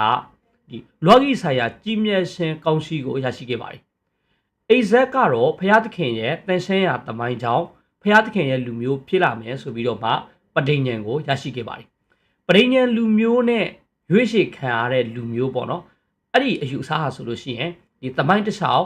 ဒီလောကီဆိုင်ရာကြီးမြတ်ခြင်းကောင်းရှိကိုရရှိခဲ့ပါတယ်အိဇက်ကတော့ဘုရားသခင်ရဲ့တန်ရှင်းရာတမိုင်းကြောင့်ဘုရားသခင်ရဲ့လူမျိုးဖြစ်လာမယ်ဆိုပြီးတော့မှပဋိညာဉ်ကိုရရှိခဲ့ပါတယ်ပဋိညာဉ်လူမျိုးနဲ့ရွေးချယ်ခံရတဲ့လူမျိုးပေါ့နော်အဲ့ဒီအယူအဆဟာဆိုလို့ရှိရင်ဒီတမိုင်းတစ်လျှောက်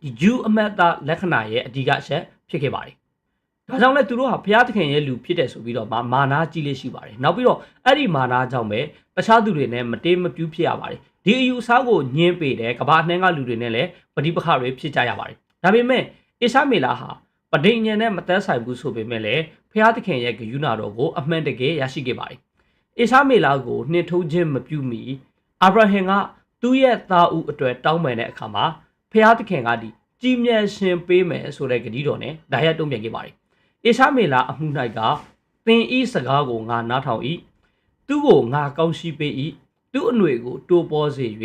ဒီဂျူးအမတ်သားလက္ခဏာရဲ့အဓိကအချက်ဖြစ်ခဲ့ပါတယ်ဒါကြောင့်လဲသူတို့ဟာဘုရားသခင်ရဲ့လူဖြစ်တယ်ဆိုပြီးတော့မာနာကြီးလေးရှိပါတယ်နောက်ပြီးတော့အဲ့ဒီမာနာကြောင့်ပဲတခြားသူတွေနဲ့မတေးမပြူးဖြစ်ရပါတယ်ဒီအယူအဆကိုညှင်းပေတယ်ကဘာနှင်းကလူတွေနဲ့လည်းပဋိပက္ခတွေဖြစ်ကြရပါတယ်ဒါပေမဲ့အစ္စမေလာဟာပဋိညာဉ်နဲ့မသက်ဆိုင်ဘူးဆိုပေမဲ့လည်းဘုရားသခင်ရဲ့ဂရုဏာတော်ကိုအမှန်တကယ်ရရှိခဲ့ပါတယ်အစ္စမေလာကိုနှင်ထုတ်ခြင်းမပြုမီအာဗြဟံကသူ့ရဲ့သားဦးအတွက်တောင်းပန်တဲ့အခါမှာဘုရားသခင်ကဒီကြီးမြတ်ရှင်ပေးမယ်ဆိုတဲ့ဂတိတော်နဲ့ဒါရက်တုံ့ပြန်ခဲ့ပါတယ်အစ္စမေလာအမှု၌ကသင်ဤစကားကိုငါနားထောင်၏သူ သူကိုငါကောင်းရှိပေ၏သူအຫນွေကိုတိုးပေါ်စေ၍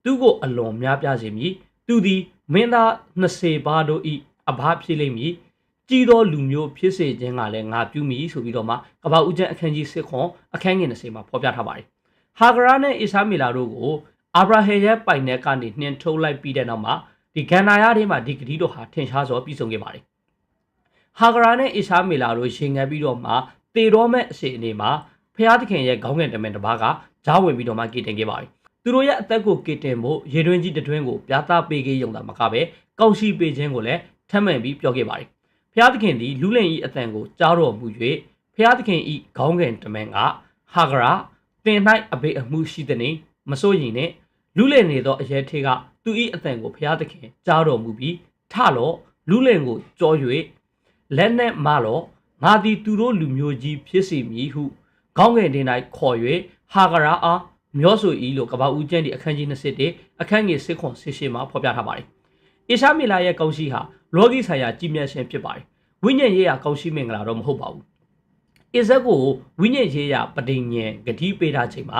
သူကိုအလွန်များပြားစေမည်သူသည်မင်းသား20ပါးတို့၏အဘဖြစ်လိမ့်မည်ကြီးသောလူမျိုးဖြစ်စေခြင်းကလည်းငါပြုမိဆိုပြီးတော့မှကပ္ပဦးကျမ်းအခန်းကြီး7ခွန်အခန်းငယ်20မှာဖော်ပြထားပါတယ်ဟာဂရာနဲ့အီရှာမေလာတို့ကိုအာဗြဟံရဲ့ပိုင်နယ်ကနေနှင်ထုတ်လိုက်ပြီးတဲ့နောက်မှာဒီဂန္နာယထဲမှာဒီဂတိတော်ဟာထင်ရှားစွာပြည့်စုံခဲ့ပါတယ်ဟာဂရာနဲ့အီရှာမေလာတို့ရှင်ငံပြီးတော့မှတေတော်မဲ့အစီအနေမှာဖျားသခင်ရဲ့ခေါင်းငယ်တမန်တစ်ပါးကဂျားဝင်ပြီးတော့မှကေတင်ခဲ့ပါတယ်သူတို့ရဲ့အသက်ကိုကေတင်ဖို့ရေတွင်းကြီးတွင်းကိုပြသပေးခဲ့ရုံသာမကပဲကောက်ရှိပေးခြင်းကိုလည်းထပ်မံပြီးပြောခဲ့ပါတယ်ဖျားသခင်သည်လူလင်ဤအတန်ကိုကြားတော်မူ၍ဖျားသခင်ဤခေါင်းငယ်တမန်ကဟာဂရာတင်၌အဘေအမှုရှိသည်နှင့်မစိုးရင်နဲ့လူလင်နေသောအရဲထေကသူဤအတန်ကိုဖျားသခင်ကြားတော်မူပြီးထလော့လူလင်ကိုကြော၍လက်နဲ့မလော့ငါသည်သူတို့လူမျိုးကြီးဖြစ်စီမည်ဟုခေါင်းငယ်တင်၌ခေါ်၍ဟာဂရာအားမျောဆို၏လို့ကပ္ပဦးကျမ်းဒီအခန်းကြီး21အခန်းငယ်6ခွန်18မှာဖော်ပြထားပါတယ်။အီရှာမေလာရဲ့ကောင်းရှိဟာလောကီဆိုင်ရာကြီးမြတ်ခြင်းဖြစ်ပါတယ်။ဝိညာဉ်ရေးရာကောင်းရှိမင်္ဂလာတော့မဟုတ်ပါဘူး။အစ္စက်ကိုဝိညာဉ်ရေးရာပဋိညာဉ်ဂတိပေးထားချိန်မှာ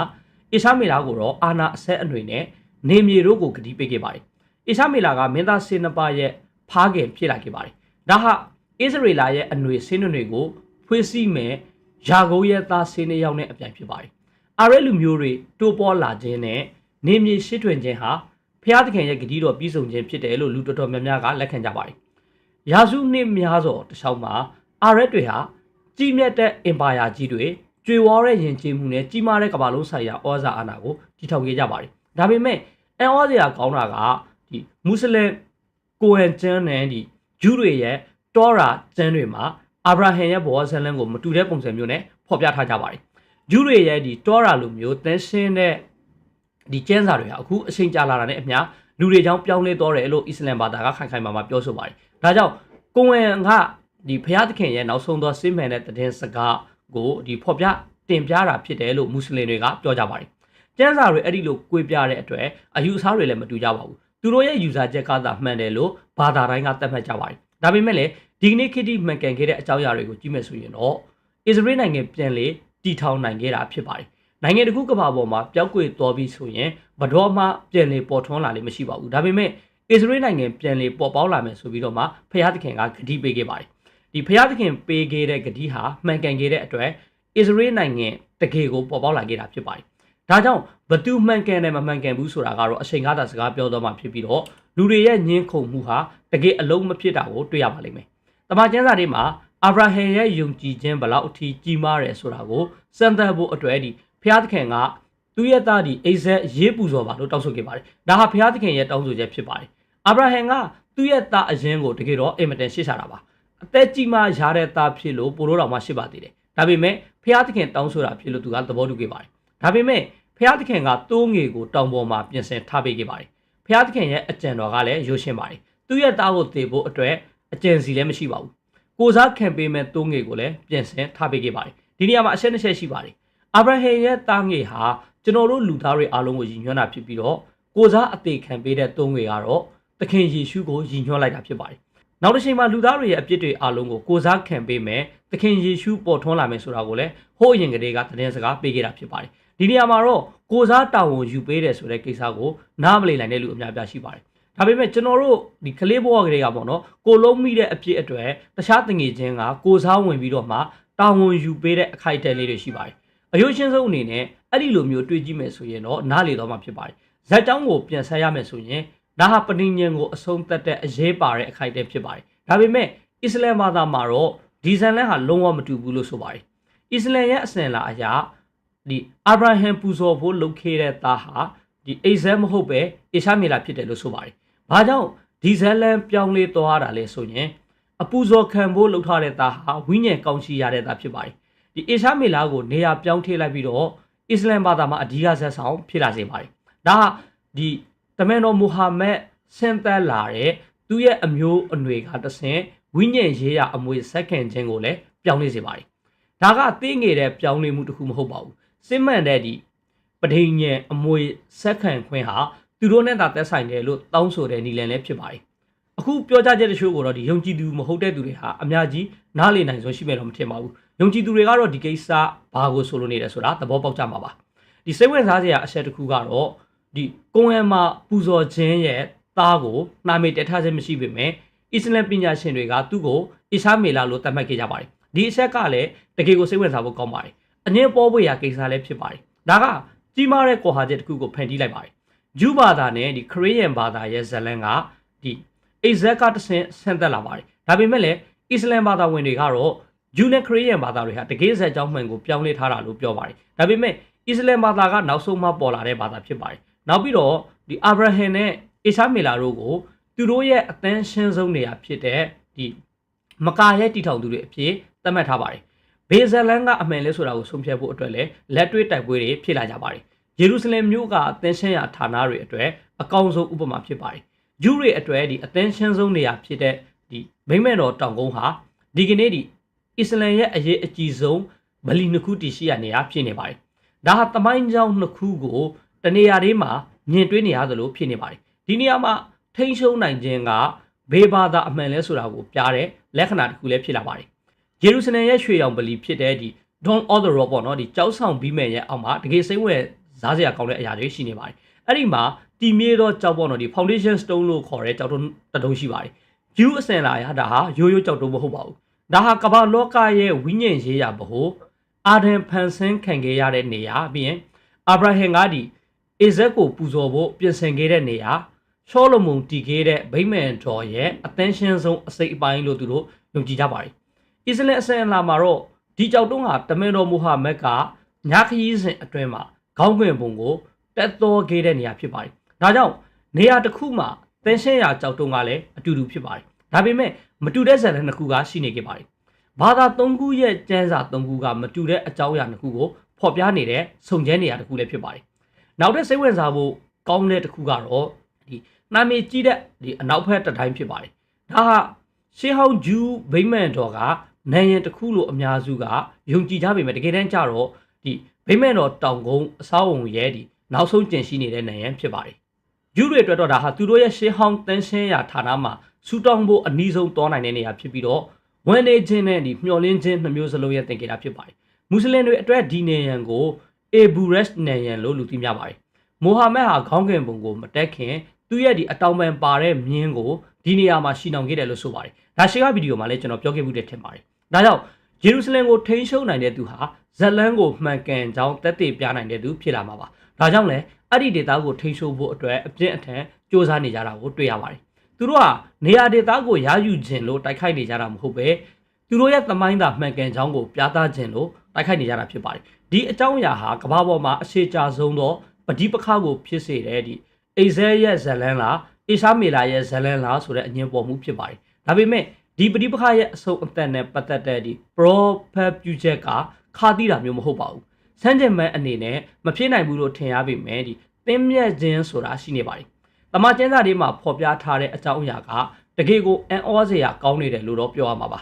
အီရှာမေလာကိုတော့အာနာအဆက်အနွေနဲ့နေမြေတို့ကိုဂတိပေးခဲ့ပါတယ်။အီရှာမေလာကမင်းသား12ပါးရဲ့ဖားခင်ဖြစ်လာခဲ့ပါတယ်။ဒါဟာဣသရေလရဲ့အနွေဆင်းတွေကိုဖွေးစီးမဲ့ယာကုပ်ရဲ့သားဆင်းယောက်နဲ့အပြိုင်ဖြစ်ပါတယ်။အာရဲလူမျိုးတွေတိုးပေါ်လာခြင်းနဲ့နေမြေရှစ်ထွင်ခြင်းဟာဖျားသခင်ရဲ့ဂတိတော်ပြည့်စုံခြင်းဖြစ်တယ်လို့လူတော်တော်များများကလက်ခံကြပါတယ်။ရာစုနှစ်များစွာတခြားမှာအာရဲတွေဟာကြီးမြတ်တဲ့အင်ပါယာကြီးတွေကျွေဝါတဲ့ယဉ်ကျေးမှုနဲ့ကြီးမားတဲ့ကမ္ဘာလုံးဆိုင်ရာဩဇာအာဏာကိုတည်ထောင်ခဲ့ကြပါတယ်။ဒါပေမဲ့အန်ဩဇာကောင်းတာကဒီမွတ်စလင်ကိုဟန်ကျမ်းနဲ့ဒီဂျူးတွေရဲ့တောရာကျမ်းတွေမှာအာဗြဟံရဲ့ဘဝဇာတ်လမ်းကိုမတူတဲ့ပုံစံမျိုးနဲ့ဖော်ပြထားကြပါတယ်။ဂျူးတွေရဲ့ဒီတောရာလိုမျိုးတန်ရှင်းတဲ့ဒီကျမ်းစာတွေဟာအခုအချိန်ကြာလာတာနဲ့အမျှလူတွေကြောင့်ပြောင်းလဲသွားတယ်လို့အစ္စလမ်ဘာသာကခိုင်ခိုင်မာမာပြောဆိုပါတယ်။ဒါကြောင့်ကိုဝင်ကဒီဘုရားသခင်ရဲ့နောက်ဆုံးသောစစ်မှန်တဲ့တည်င်းစကားကိုဒီဖော်ပြတင်ပြတာဖြစ်တယ်လို့မွတ်စလင်တွေကပြောကြပါတယ်။ကျမ်းစာတွေအဲ့ဒီလိုကွေးပြတဲ့အတွက်အယူအဆတွေလည်းမတူကြပါဘူး။သူတို့ရဲ့ယူဆချက်ကသာမှန်တယ်လို့ဘာသာတိုင်းကသတ်မှတ်ကြပါတယ်။ဒါပေမဲ့လည်းဒီကနေ့ခေတ်ဒီမှန်ကန်ခဲ့တဲ့အကြောင်းအရာတွေကိုကြည့်မယ်ဆိုရင်တော့အစ္စရေးနိုင်ငံပြန်လေတည်ထောင်နိုင်ခဲ့တာဖြစ်ပါတယ်။နိုင်ငံတစ်ခုကမ္ဘာပေါ်မှာပျောက်ကွယ်သွားပြီးဆိုရင်ဘတော်မှပြန်လေပေါ်ထွန်းလာလိမ့်မရှိပါဘူး။ဒါပေမဲ့အစ္စရေးနိုင်ငံပြန်လေပေါ်ပေါက်လာမယ်ဆိုပြီးတော့မှဖျားသခင်ကဂတိပေးခဲ့ပါတယ်။ဒီဖျားသခင်ပေးခဲ့တဲ့ဂတိဟာမှန်ကန်ခဲ့တဲ့အတွက်အစ္စရေးနိုင်ငံတကယ်ကိုပေါ်ပေါက်လာခဲ့တာဖြစ်ပါတယ်။ဒါကြောင့်ဘသူမှန်ကန်တယ်မမှန်ကန်ဘူးဆိုတာကတော့အချိန်ကားတာစကားပြောတော့မှဖြစ်ပြီးတော့လူတွေရဲ့ညှင်းခုန်မှုဟာတကယ်အလုံးမဖြစ်တာကိုတွေ့ရပါလိမ့်မယ်။တမန်ကျမ်းစာတွေမှာအာဗြဟံရဲ့ယုံကြည်ခြင်းဘလောက်အထိကြီးမားတယ်ဆိုတာကိုစံသတ်ဖို့အတွက်ဒီဖျားသခင်ကသူ့ရဲ့သားဒီအိဇက်ရေးပူဇော်ပါလို့တောင်းဆိုခဲ့ပါတယ်။ဒါဟာဖျားသခင်ရဲ့တောင်းဆိုချက်ဖြစ်ပါတယ်။အာဗြဟံကသူ့ရဲ့သားအရင်ကိုတကယ်တော့အင်မတန်ရှေ့ချတာပါ။အသက်ကြီးမှရတဲ့သားဖြစ်လို့ပိုလို့တော်မှရှိပါသေးတယ်။ဒါပေမဲ့ဖျားသခင်တောင်းဆိုတာဖြစ်လို့သူကသဘောတူခဲ့ပါတယ်။ဒါပေမဲ့ဖျားသခင်ကတိုးငယ်ကိုတောင်ပေါ်မှာပြင်ဆင်ထားပေးခဲ့ပါတယ်။ဖျားသခင်ရဲ့အကြံတော်ကလည်းရိုးရှင်းပါတယ်။သူ့ရဲ့သားကိုတည်ဖို့အတွက်အကြံစီလည်းမရှိပါဘူး။ကိုစားခံပေးမဲ့တိုးငယ်ကိုလည်းပြင်ဆင်ထားပေးခဲ့ပါတယ်။ဒီနေရာမှာအချက်နှစ်ချက်ရှိပါတယ်။အာဗြဟံရဲ့သားငယ်ဟာကျွန်တော်တို့လူသားတွေအားလုံးကိုရည်ညွှန်းတာဖြစ်ပြီးတော့ကိုစားအသေးခံပေးတဲ့တိုးငယ်ကတော့သခင်ယေရှုကိုရည်ညွှန်းလိုက်တာဖြစ်ပါတယ်။နောက်တစ်ချိန်မှာလူသားတွေရဲ့အပြစ်တွေအားလုံးကိုကိုစားခံပေးမယ်သခင်ယေရှုပေါ်ထွန်းလာမယ်ဆိုတာကိုလည်းဟိုးအရင်ကတည်းကသတင်းစကားပေးခဲ့တာဖြစ်ပါတယ်။ဒီနေရာမှာတော့ကိုစားတာဝန်ယူပေးတယ်ဆိုတဲ့ကိစ္စကိုနားမလည်နိုင်တဲ့လူအများပြားရှိပါတယ်။ဒါပေမဲ့ကျွန်တော်တို့ဒီကလေးဘဝကလေးကပေါ့နော်ကိုလုံးမိတဲ့အဖြစ်အတွက်တခြားတငယ်ချင်းကကိုစားဝင်ပြီးတော့မှတာဝန်ယူပေးတဲ့အခိုက်အတန့်လေးတွေရှိပါတယ်။အယုရှင်းဆုံးအနေနဲ့အဲ့ဒီလိုမျိုးတွေးကြည့်မယ်ဆိုရင်တော့နားလေတော့မှဖြစ်ပါတယ်။ဇက်ကြောင်းကိုပြန်ဆက်ရမယ်ဆိုရင်ဒါဟာပဋိညာဉ်ကိုအဆုံးသတ်တဲ့အရေးပါတဲ့အခိုက်အတန့်ဖြစ်ပါတယ်။ဒါပေမဲ့အစ္စလမ်ဘာသာမှာတော့ဒီဇန်လန်ဟာလုံးဝမတူဘူးလို့ဆိုပါတယ်။အစ္စလမ်ရဲ့အစဉ်လာအရာဒီအာဗြဟံပူဇော်ဖို့လုပ်ခဲ့တဲ့သားဟာဒီအိဇက်မဟုတ်ပဲအရှာမေလာဖြစ်တယ်လို့ဆိုပါတယ်။ဘာကြောင့်ဒီဇန်လန်ပြောင်းလဲသွားတာလဲဆိုရင်အပူဇော်ခံဖို့လုပ်ထားတဲ့သားဟာဝိညာဉ်ကောင်းချီရတဲ့သားဖြစ်ပါတယ်။ဒီအရှာမေလာကိုနေရာပြောင်းထည့်လိုက်ပြီးတော့အစ္စလမ်ဘာသာမှာအဓိကဇက်ဆောင်ဖြစ်လာစေပါတယ်။ဒါဟာဒီတမန်တော်မူဟာမက်ဆင့်သက်လာတဲ့သူ့ရဲ့အမျိုးအနွယ်ကတဆင့်ဝိညာဉ်ရေးရအမွေဆက်ခံခြင်းကိုလည်းပြောင်းလဲစေပါတယ်။ဒါကသိငယ်တဲ့ပြောင်းလဲမှုတစ်ခုမဟုတ်ပါဘူး။စစ်မှန်တဲ့ဒီပဋိညာဉ်အမွေဆက်ခံခွင့်ဟာသူတို့နဲ့သာသက်ဆိုင်တယ်လို့တောင်းဆိုတဲ့နည်းလမ်းလည်းဖြစ်ပါတယ်။အခုပြောကြချက်တချို့ကိုတော့ဒီယုံကြည်သူမဟုတ်တဲ့သူတွေဟာအများကြီးနားလည်နိုင်စွမ်းရှိမယ်တော့မထင်ပါဘူး ယုံကြည်သူတွေကတော့ဒီကိစ္စဘာကိုဆိုလိုနေတယ်ဆိုတာသဘောပေါက်ကြမှာပါဒီစိတ်ဝင်စားစရာအချက်တစ်ခုကတော့ဒီကုံရံမှာပူဇော်ခြင်းရဲ့သားကိုနှာမေတက်ထားခြင်းမရှိပေမဲ့အစ္စလမ်ပညာရှင်တွေကသူ့ကိုအီရှာမေလာလို့သတ်မှတ်ခဲ့ကြပါတယ်ဒီအချက်ကလည်းတကယ်ကိုစိတ်ဝင်စားဖို့ကောင်းပါတယ်အငင်းပေါ်ပွေရာကိစ္စလည်းဖြစ်ပါတယ်ဒါကကြီးမားတဲ့ကွာဟာချက်တစ်ခုကိုဖန်တီးလိုက်ပါတယ်ဂျူးဘာသာနဲ့ဒီခရစ်ယာန်ဘာသာရဲ့ဇလန်ကဒီအိဇက်ကတဆင့်သက်လာပါတယ်ဒါပေမဲ့လည်းအစ္စလမ်ဘာသာဝင်တွေကတော့ဂျူးနဲ့ခရစ်ယာန်ဘာသာတွေဟာတကယ်ဇက်ကြောင်းမှန်ကိုပြောင်းလဲထားတာလို့ပြောပါတယ်ဒါပေမဲ့အစ္စလမ်ဘာသာကနောက်ဆုံးမှပေါ်လာတဲ့ဘာသာဖြစ်ပါတယ်နောက်ပြီးတော့ဒီအာဗြဟံနဲ့အီရှာမေလာတို့ကိုသူတို့ရဲ့အသင်းရှင်းဆုံးနေရာဖြစ်တဲ့ဒီမကာရဲ့တီထောင်သူတွေအဖြစ်သတ်မှတ်ထားပါတယ်ဘေဇလန်ကအမှန်လဲဆိုတာကိုဆုံးဖြတ်ဖို့အတွက်လည်းလက်တွေ့တိုက်ပွဲတွေဖြစ်လာကြပါတယ်ယေရုရှလင်မြို့ကအသင်းရှင်းရာဌာနတွေအတွက်အကောင်းဆုံးဥပမာဖြစ်ပါတယ်ဂျူးတွေအတွက်ဒီအသင်းရှင်းဆုံးနေရာဖြစ်တဲ့ဒီဗိမ္မာန်တော်တောင်ကုန်းဟာဒီကနေ့ဒီအစ္စလမ်ရဲ့အရေးအကြီးဆုံးဗလီနှစ်ခုတည်ရှိရနေရဖြစ်နေပါတယ်ဒါဟာသမိုင်းကြောင်းနှစ်ခုကိုတနေရာလေးမှာမြင်တွေ့နေရသလိုဖြစ်နေပါတယ်ဒီနေရာမှာထိန်းချုပ်နိုင်ခြင်းကဘေးဘာသာအမှန်လဲဆိုတာကိုပြတဲ့လက္ခဏာတစ်ခုလည်းဖြစ်လာပါတယ်ယေရုရှလင်ရဲ့ရွှေရောင်ဗလီဖြစ်တဲ့ဒီ Dome of the Rock ပေါ့နော်ဒီကြောက်ဆောင်ပြီးမဲ့ရဲ့အောက်မှာတကယ်စိမ့်ဝဲစားစရာကောင်းတဲ့အရာတွေရှိနေပါတယ်အဲ့ဒီမှာတီမြေတော့ကြောက်ပေါ့နော်ဒီ foundation stone လို့ခေါ်တဲ့ကြောက်တုံးတတုံးရှိပါတယ်ဂျူးအစင်လာရဒါဟာရိုးရိုးကြောက်တုံးမဟုတ်ပါဘူးဒါဟာကမ္ဘာလောကရဲ့ဝိညာဉ်ရေးရာဘဟုအာဒမ်ဖန်ဆင်းခံခဲ့ရတဲ့နေရာပြီးရင်အာဗြဟံကဒီအိဇက်ကိုပူဇော်ဖို့ပြင်ဆင်ခဲ့တဲ့နေရာရှောလမုန်တည်ခဲ့တဲ့ဗိမာန်တော်ရဲ့အသင်းရှင်းဆုံးအစိတ်အပိုင်းလို့သူတို့ယုံကြည်ကြပါတယ်အစ္စလမ်အစင်လာမှာတော့ဒီကြောက်တုံးဟာတမန်တော်မူဟာမက်ကညခရီးစဉ်အတွင်းမှာခေါင်းခွင်ပုံကိုတက်တော်ခဲ့တဲ့နေရာဖြစ်ပါတယ်ဒါကြောင့်နေရာတစ်ခုမှာသင်ရှင်းရာကြောက်တုံးကလည်းအတူတူဖြစ်ပါတယ်ဒါပေမဲ့မတူတဲ့ဇာတ်လမ်းတစ်ခုကရှိနေခဲ့ပါတယ်ဘာသာ၃ခုရဲ့ကျမ်းစာ၃ခုကမတူတဲ့အကြောင်းအရာတစ်ခုကိုဖော်ပြနေတဲ့စုံကျဲနေရာတစ်ခုလည်းဖြစ်ပါတယ်နောက်တဲ့စိတ်ဝင်စားဖို့ကောင်းတဲ့တစ်ခုကတော့ဒီနာမည်ကြီးတဲ့ဒီအနောက်ဘက်တစ်တိုင်းဖြစ်ပါတယ်ဒါဟာရှေးဟောင်းဂျူးဗိမာန်တော်ကနိုင်ရင်တစ်ခုလို့အများစုကယုံကြည်ကြပေမဲ့တကယ်တမ်းကျတော့ဒီဗိမာန်တော်တောင်ကုန်းအဆောက်အုံရဲ့ဒီနောက်ဆုံးကျင်ရှိနေတဲ့နိုင်ရန်ဖြစ်ပါတယ်ဂျူးတွေအတွက်တော့ဒါဟာသူတို့ရဲ့ရှေးဟောင်းတန်ရှင်းရာဌာနမှာစူတောင်းဖို့အနည်းဆုံးတောနိုင်တဲ့နေရာဖြစ်ပြီးတော့ဝန်နေခြင်းနဲ့ဒီမျှော်လင့်ခြင်းနှမျိုးစလုံးရဲ့သင်္ကေတဖြစ်ပါတယ်မွတ်စလင်တွေအတွက်ဒီနေရန်ကိုအေဘူရက်နေရန်လို့လူသိများပါတယ်မိုဟာမက်ဟာခေါင်းကင်ပုံကိုမတက်ခင်သူရဲ့ဒီအတောင်ပံပါတဲ့မြင်းကိုဒီနေရာမှာရှီနှောင်ခဲ့တယ်လို့ဆိုပါတယ်ဒါရှေ့ကဗီဒီယိုမှာလည်းကျွန်တော်ပြောခဲ့မှုတဲ့ထင်ပါတယ်ဒါကြောင့်ဂျေရုဆလင်ကိုထိန်းချုပ်နိုင်တဲ့သူဟာဇလန်ကိုမှန်ကန်ကြောင်းတက်တည်ပြနိုင်တဲ့သူဖြစ်လာမှာပါဒါကြောင့်လည်းအဲ့ဒီဒေတာကိုထိန်းချုပ်ဖို့အတွက်အပြင်းအထန်စ조사နေကြတာကိုတွေ့ရပါတယ်သူတို့ကနေရာဒေတာကိုရယူခြင်းလို့တိုက်ခိုက်နေကြတာမဟုတ်ပဲသူတို့ရဲ့သမိုင်းသာမှန်ကန်ကြောင်းကိုပြသခြင်းလို့တိုက်ခိုက်နေကြတာဖြစ်ပါတယ်ဒီအကြောင်းအရာဟာကမ္ဘာပေါ်မှာအခြေချဆုံးသောပဋိပက္ခကိုဖြစ်စေတဲ့ဒီအိဇဲရဲ့ဇလန်လားအီရှာမေလာရဲ့ဇလန်လားဆိုတဲ့အငြင်းပေါ်မှုဖြစ်ပါတယ်ဒါပေမဲ့ဒီပဋိပက္ခရဲ့အဆုံးအသက်နဲ့ပတ်သက်တဲ့ဒီ prophet ပြုချက်ကခါသီးတာမျိုးမဟုတ်ပါဘူးစမ်းကြင်မဲ့အနေနဲ့မဖြစ်နိုင်ဘူးလို့ထင်ရပေမဲ့ဒီသင်မြက်ခြင်းဆိုတာရှိနေပါတယ်တမန်ကျမ်းစာတွေမှာဖော်ပြထားတဲ့အကြောင်းအရာကတကယ်ကိုအံ့ဩစရာကောင်းနေတယ်လို့တော့ပြောရမှာပါ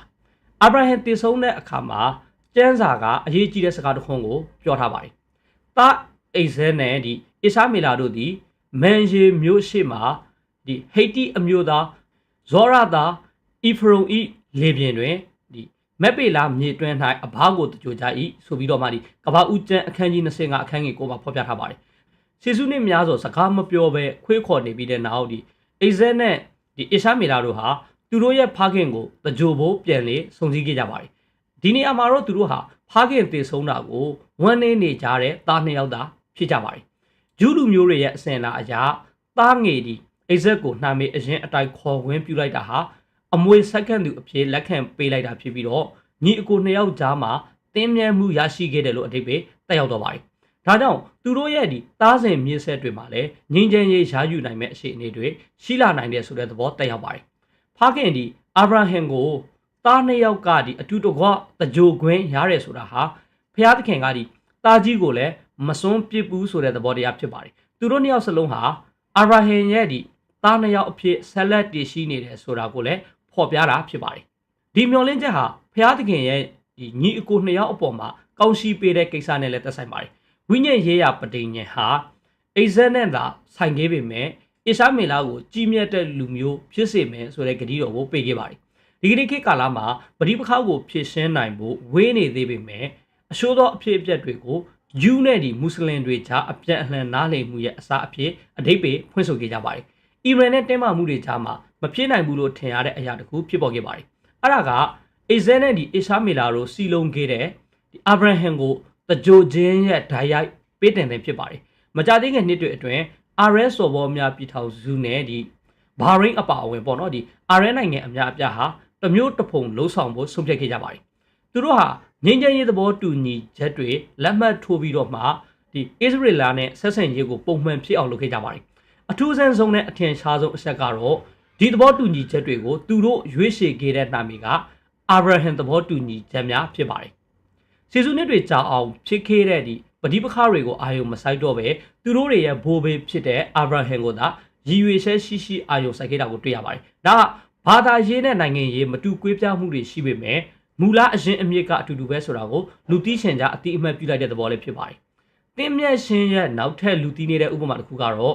အာဗြဟံတည်ဆုံးတဲ့အခါမှာကျမ်းစာကအရေးကြီးတဲ့စကားတစ်ခွန်းကိုပြောထားပါတယ်တာအိဇဲနဲ့ဒီအီရှာမေလာတို့ဒီမန်ယေမျိုးရှိမှာဒီဟိတ်တီအမျိုးသားဇောရသားအီဖရုံဤလေပြင်တွင်ဒီမက်ပေလာမြေတွင်း၌အဘာကိုတကြိုကြ၏ဆိုပြီးတော့မှဒီကဘာဦးကျန်းအခန်းကြီး25အခန်းကြီး9မှာဖော်ပြထားပါတယ်ခြေစုနှစ်များစွာစကားမပြောဘဲခွေးခေါ်နေပြီးတဲ့နောက်ဒီအိဇဲနဲ့ဒီအီရှာမေလာတို့ဟာသူတို့ရဲ့ဖခင်ကိုတကြိုဖို့ပြန်လေစုံစည်းခဲ့ကြပါတယ်ဒီနေရာမှာတော့သူတို့ဟာဖခင်တည်ဆုံးတာကိုဝန်နေကြတဲ့သားနှစ်ယောက်သာဖြစ်ကြပါတယ်ဂျူးလူမျိုးတွေရဲ့အစဉ်အလာအရာသားငယ်ဒီအိဇက်ကိုနှာမေအရင်အတိုင်းခေါ်ဝင်ပြုလိုက်တာဟာအမွေစက္ကန့်သူအဖြစ်လက်ခံပေးလိုက်တာဖြစ်ပြီးတော့ညီအကိုနှစ်ယောက်ကြားမှာတင်းမြဲမှုရရှိခဲ့တယ်လို့အဓိပ္ပာယ်တက်ရောက်တော့ပါတယ်ဒါကြောင့်သူတို့ရဲ့ဒီသားစဉ်မြေဆက်တွေမှာလည်းငင်းချမ်းရေးရယူနိုင်မဲ့အခြေအနေတွေရှိလာနိုင်တယ်ဆိုတဲ့သဘောတက်ရောက်ပါတယ်ဖခင်ဒီအာဗြဟံကိုသားနှစ်ယောက်ကဒီအတူတကွတကြိုခွင်းရတယ်ဆိုတာဟာဖျားသခင်ကဒီသားကြီးကိုလည်းမစွန်းပြစ်ဘူးဆိုတဲ့သဘောတရားဖြစ်ပါတယ်သူတို့နှစ်ယောက်စလုံးဟာအာဗြဟံရဲ့ဒီသားနှစ်ယောက်အဖြစ်ဆက်လက်တည်ရှိနေတယ်ဆိုတာကိုလည်းဖော်ပြတာဖြစ်ပါတယ်ဒီမျောလင်းချက်ဟာဖျားသခင်ရဲ့ဒီညီအကိုနှစ်ယောက်အပေါ်မှာကောင်းရှိပေးတဲ့ကိစ္စနဲ့လည်းသက်ဆိုင်ပါတယ်ဝိညာဉ်ရေးရာပဋိညာဉ်ဟာအိဇက်နဲ့သာဆိုင်ခဲ့ပေမဲ့အီရှာမေလာကိုကြီးမြတ်တဲ့လူမျိုးဖြစ်စေမယ်ဆိုတဲ့ဂတိတော်ကိုပေးခဲ့ပါတယ်ဒီ ဒီကနေ့ခေတ်ကာလမှာပဋိပက္ခကိုဖြေရှင်းနိုင်ဖို့ဝေးနေသေးပေမဲ့အရှိုးသောအဖြစ်အပျက်တွေကိုဂျူးနဲ့ဒီမွတ်စလင်တွေကြားအပြန်အလှန်နားလည်မှုရဲ့အစားအဖြစ်အဓိပ္ပာယ်ဖွင့်ဆိုခဲ့ကြပါတယ်။အီရန်နဲ့တင်းမာမှုတွေကြားမှာမဖြစ်နိုင်ဘူးလို့ထင်ရတဲ့အရာတစ်ခုဖြစ်ပေါ်ခဲ့ပါတယ်။အဲ့ဒါကအေဇဲနဲ့ဒီအရှာမီလာတို့စီလုံးခဲ့တဲ့ဒီအာဗြဟံကိုတကြိုချင်းရဲ့ဓာတ်ရိုက်ပေးတင်တဲ့ဖြစ်ပါတယ်။မကြသေးခင်နှစ်တွေအတွင်း RS စော်ဘောများပြည်ထောင်စုနဲ့ဒီဘာရိန်းအပါအဝင်ပေါ့နော်ဒီ RS နိုင်ငံအများအပြားဟာတမျိုးတစ်ဖုံလှုပ်ဆောင်ဖို့ဆုံးဖြတ်ခဲ့ကြပါတယ်။သူတို့ဟာငြိမ်းချမ်းရေးသဘောတူညီချက်တွေလက်မှတ်ထိုးပြီးတော့မှဒီအစ္စရေးလာနဲ့ဆက်ဆံရေးကိုပုံမှန်ဖြစ်အောင်လုပ်ခဲ့ကြပါတယ်။အထူးဆန်းဆုံးနဲ့အထင်ရှားဆုံးအချက်ကတော့ဒီသဘောတူညီချက်တွေကိုသူတို့ရွေးချယ်ခဲ့တဲ့နာမည်ကအာဗြဟံသဘောတူညီချက်များဖြစ်ပါတယ်။စီစုနှစ်တွေကြာအောင်ဖြစ်ခဲ့တဲ့ဒီပဋိပက္ခတွေကိုအာရုံမစိုက်တော့ပဲသူတို့တွေရဲ့ဘိုးဘေးဖြစ်တဲ့အာဗြဟံကိုသာရည်ရွယ်ချက်ရှိအာရုံစိုက်ခဲ့တာကိုတွေ့ရပါတယ်။ဒါကဘာသာရေးနဲ့နိုင်ငံရေးမတူကွေးပြားမှုတွေရှိပေမဲ့မူလအရင်အမြစ်ကအတူတူပဲဆိုတာကိုလူသိရှင်ကြားအတိအမှတ်ပြုလိုက်တဲ့သဘောလေးဖြစ်ပါတယ်။တင်းမြတ်ရှင်ရဲ့နောက်ထပ်လူသိနေတဲ့ဥပမာတစ်ခုကတော့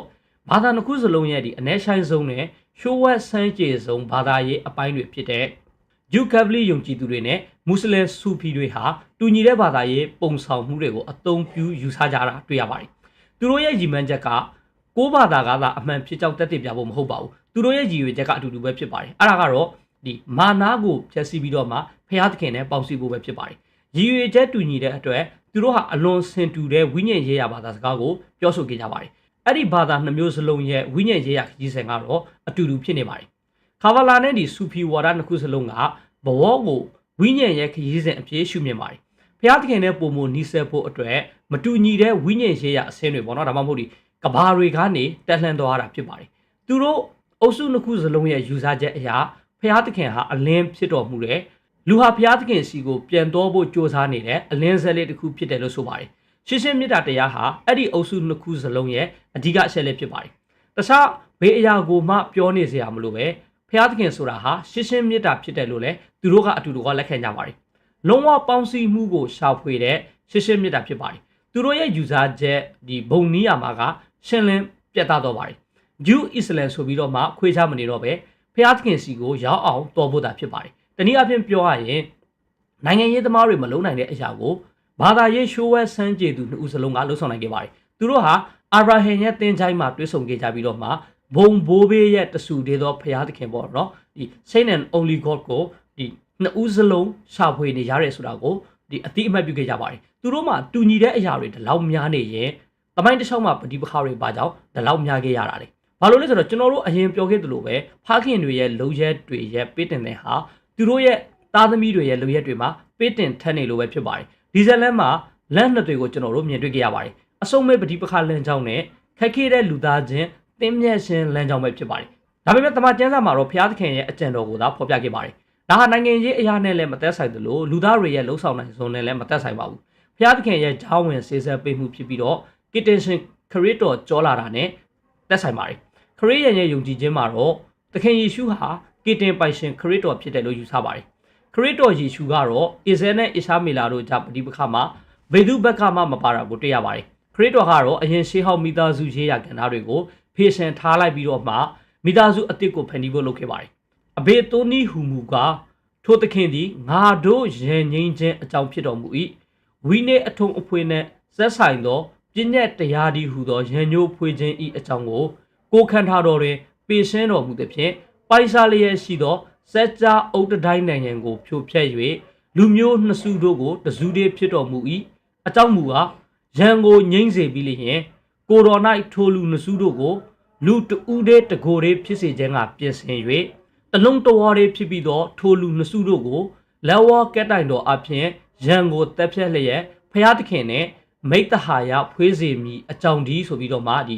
ဘာသာနှစ်ခုစလုံးရဲ့ဒီအ ਨੇ ဆိုင်ဆုံးနဲ့ရှိုးဝက်ဆန်းကျေဆုံးဘာသာရေးအပိုင်းတွေဖြစ်တဲ့ဂျူးကက်သလစ်ယုံကြည်သူတွေနဲ့မွတ်စလင်ဆူဖီတွေဟာတူညီတဲ့ဘာသာရေးပုံဆောင်မှုတွေကိုအသုံးပြုယူဆကြတာတွေ့ရပါတယ်။သူတို့ရဲ့ရည်မှန်းချက်ကကိုးဘာသာကသာအမှန်ဖြစ်ကြောင်းတက်တည်ပြဖို့မဟုတ်ပါဘူး။သူတို့ရဲ့ရည်ရွယ်ချက်ကအတူတူပဲဖြစ်ပါတယ်။အဲ့ဒါကတော့ဒီမာနာကိုဖျက်ဆီးပြီးတော့မှဖျားသခင်နဲ့ပေါင်းစည်းဖို့ပဲဖြစ်ပါတယ်။ရည်ရွယ်ချက်တူညီတဲ့အတွက်သူတို့ဟာအလွန်ဆင်တူတဲ့ဝိညာဉ်ရေးရာဘာသာစကားကိုပြောဆိုခဲ့ကြပါတယ်။အဲ့ဒီဘာသာနှစ်မျိုးစလုံးရဲ့ဝိညာဉ်ရေးရာခရီးစဉ်ကတော့အတူတူဖြစ်နေပါတယ်။ခါဗလာနဲ့ဒီဆူဖီဝါဒနှစ်ခုစလုံးကဘဝကိုဝိညာဉ်ရဲ့ခရီးစဉ်အပြည့်ရှုမြင်ပါတယ်။ဖျားသခင်နဲ့ပုံမနီးစပ်ဖို့အတွက်မတူညီတဲ့ဝိညာဉ်ရေးရာအဆင့်တွေပေါ့နော်ဒါမှမဟုတ်ဒီကဘာတွေကနေတက်လှမ်းသွားတာဖြစ်ပါတယ်။သူတို့အုပ်စုနှစ်ခုစလုံးရဲ့ယူဆချက်အရာဖျားသခင်ဟာအလင်းဖြစ်တော်မူတဲ့လူဟာဖျားသခင်စီကိုပြန်တော်ဖို့ကြိုးစားနေတဲ့အလင်းဇက်လေးတစ်ခုဖြစ်တယ်လို့ဆိုပါတယ်။ရှင်းရှင်းမြတ်တာတရားဟာအဲ့ဒီအုပ်စုနှစ်ခုစလုံးရဲ့အဓိကအချက်လေးဖြစ်ပါတယ်။တခြားဘေးအရာကိုမှပြောနေစရာမလိုပဲဖျားသခင်ဆိုတာဟာရှင်းရှင်းမြတ်တာဖြစ်တယ်လို့လည်းသူတို့ကအတူတူကလက်ခံကြပါတယ်။လုံးဝပေါင်းစည်းမှုကိုရှာဖွေတဲ့ရှင်းရှင်းမြတ်တာဖြစ်ပါတယ်။သူတို့ရဲ့ယူဆချက်ဒီဘုံနီးယာမှာကရှင်းလင်းပြတ်သားတော့ပါတယ်။ဂျူးအစ္စလမ်ဆိုပြီးတော့မှခွဲခြားမနေတော့ပဲဖျားသခင်စီကိုရောက်အောင်တော်ဖို့တာဖြစ်ပါတယ်။တနည်းအားဖြင့်ပြောရရင်နိုင်ငံရေးသမားတွေမလုံးနိုင်တဲ့အရာကိုဘာသာရေးရှိုးဝဲဆန်းကျေသူနှစ်ဦးစလုံးကလှုပ်ဆောင်နိုင်ခဲ့ပါတယ်။သူတို့ဟာအာဗြဟံရဲ့တင်ချိုင်းမှာတွဲဆုံခဲ့ကြပြီးတော့မှဘုံဘိုးဘေးရဲ့တဆူဒေသောဖျားသခင်ပေါ့နော်။ဒီ Saint and Only God ကိုဒီနှစ်ဦးစလုံးရှာဖွေနေကြရဲဆိုတာကိုဒီအတိအမှတ်ပြုခဲ့ကြပါတယ်။သူတို့မှတူညီတဲ့အရာတွေဒီလောက်များနေရင်တမိုင်းတစ်လျှောက်မှာပဋိပက္ခတွေပါကြောင်းဒီလောက်များခဲ့ရတာလေ။ဘာလို့လဲဆိုတော့ကျွန်တော်တို့အရင်ပြောခဲ့သလိုပဲဖခင်တွေရဲ့လုံရက်တွေရဲ့ပေးတင်တဲ့ဟာသူတို့ရဲ့သားသမီးတွေရဲ့လုံရက်တွေမှာပေးတင်ထက်နေလို့ပဲဖြစ်ပါတယ်ဒီဇယ်လန်မှာလမ်းနှစ်တွေကိုကျွန်တော်တို့မြင်တွေ့ကြရပါတယ်အစုံမဲ့ပဋိပက္ခလမ်းကြောင်းနဲ့ခက်ခဲတဲ့လူသားချင်းတင်းမြတ်ရှင်လမ်းကြောင်းပဲဖြစ်ပါတယ်ဒါပေမဲ့တမန်ကျမ်းစာမှာတော့ဘုရားသခင်ရဲ့အကြံတော်ကိုသာဖော်ပြခဲ့ပါတယ်ဒါဟာနိုင်ငံရေးအရာနဲ့လည်းမသက်ဆိုင်သလိုလူသားတွေရဲ့လှုပ်ဆောင်နိုင်စွမ်းနဲ့လည်းမသက်ဆိုင်ပါဘူးဘုရားသခင်ရဲ့ဂျောင်းဝင်စေဆက်ပေးမှုဖြစ်ပြီးတော့ကစ်တင်ရှင်ခရစ်တော်ကြောလာတာနဲ့သက်ဆိုင်ပါတယ်ခရစ်ယာန်ရဲ့ယုံကြည်ခြင်းမှာတော့သခင်ယေရှုဟာကစ်တင်ပိုင်ရှင်ခရစ်တော်ဖြစ်တယ်လို့ယူဆပါတယ်ခရစ်တော်ယေရှုကတော့အစ္စရေးနဲ့အရှာမီလာတို့ကြားပဋိပက္ခမှာဗေဒုဘက်ကမှမပါတာကိုတွေ့ရပါတယ်ခရစ်တော်ကတော့အရင်ရှေးဟောင်းမိသားစုရေးရာကဏ္ဍတွေကိုဖေးရှင်ထားလိုက်ပြီးတော့မှမိသားစုအစ်စ်ကိုဖန်တီးဖို့လုပ်ခဲ့ပါတယ်အဘေတိုနီဟူမူကထိုသခင်သည်ငါတို့ယဉ်ငိမ့်ခြင်းအကြောင်းဖြစ်တော်မူ၏ဝိနည်းအထုံအဖွေနှင့်ဆက်ဆိုင်သောပြည့်ညက်တရားဒီဟူသောယဉ်ညိုးဖွေခြင်း၏အကြောင်းကိုခံထားတော်တွင်ပေရှင်းတော်မူသည်ဖြင့်ပိုင်စားလျက်ရှိသောစัจ जा အုတ်တိုင်းနိုင်ငံကိုဖြိုဖျက်၍လူမျိုးနှစ်စုတို့ကိုတစုတည်းဖြစ်တော်မူ၏အကြောင်းမူကားရန်ကိုငြိမ့်စေပြီးလျင်ကိုတော်၌ထိုလူနှစ်စုတို့ကိုလူတဦးတည်းတကိုယ်တည်းဖြစ်စေခြင်းကပြင်ဆင်၍တလုံးတော်ရည်ဖြစ်ပြီးသောထိုလူနှစ်စုတို့ကိုလက်ဝါးကက်တိုင်တော်အဖြစ်ရန်ကိုတက်ဖြတ်လျက်ဖျားသခင်နဲ့မိတ္တဟာယဖွေးစေမိအကြောင်းဒီဆိုပြီးတော့မှဒ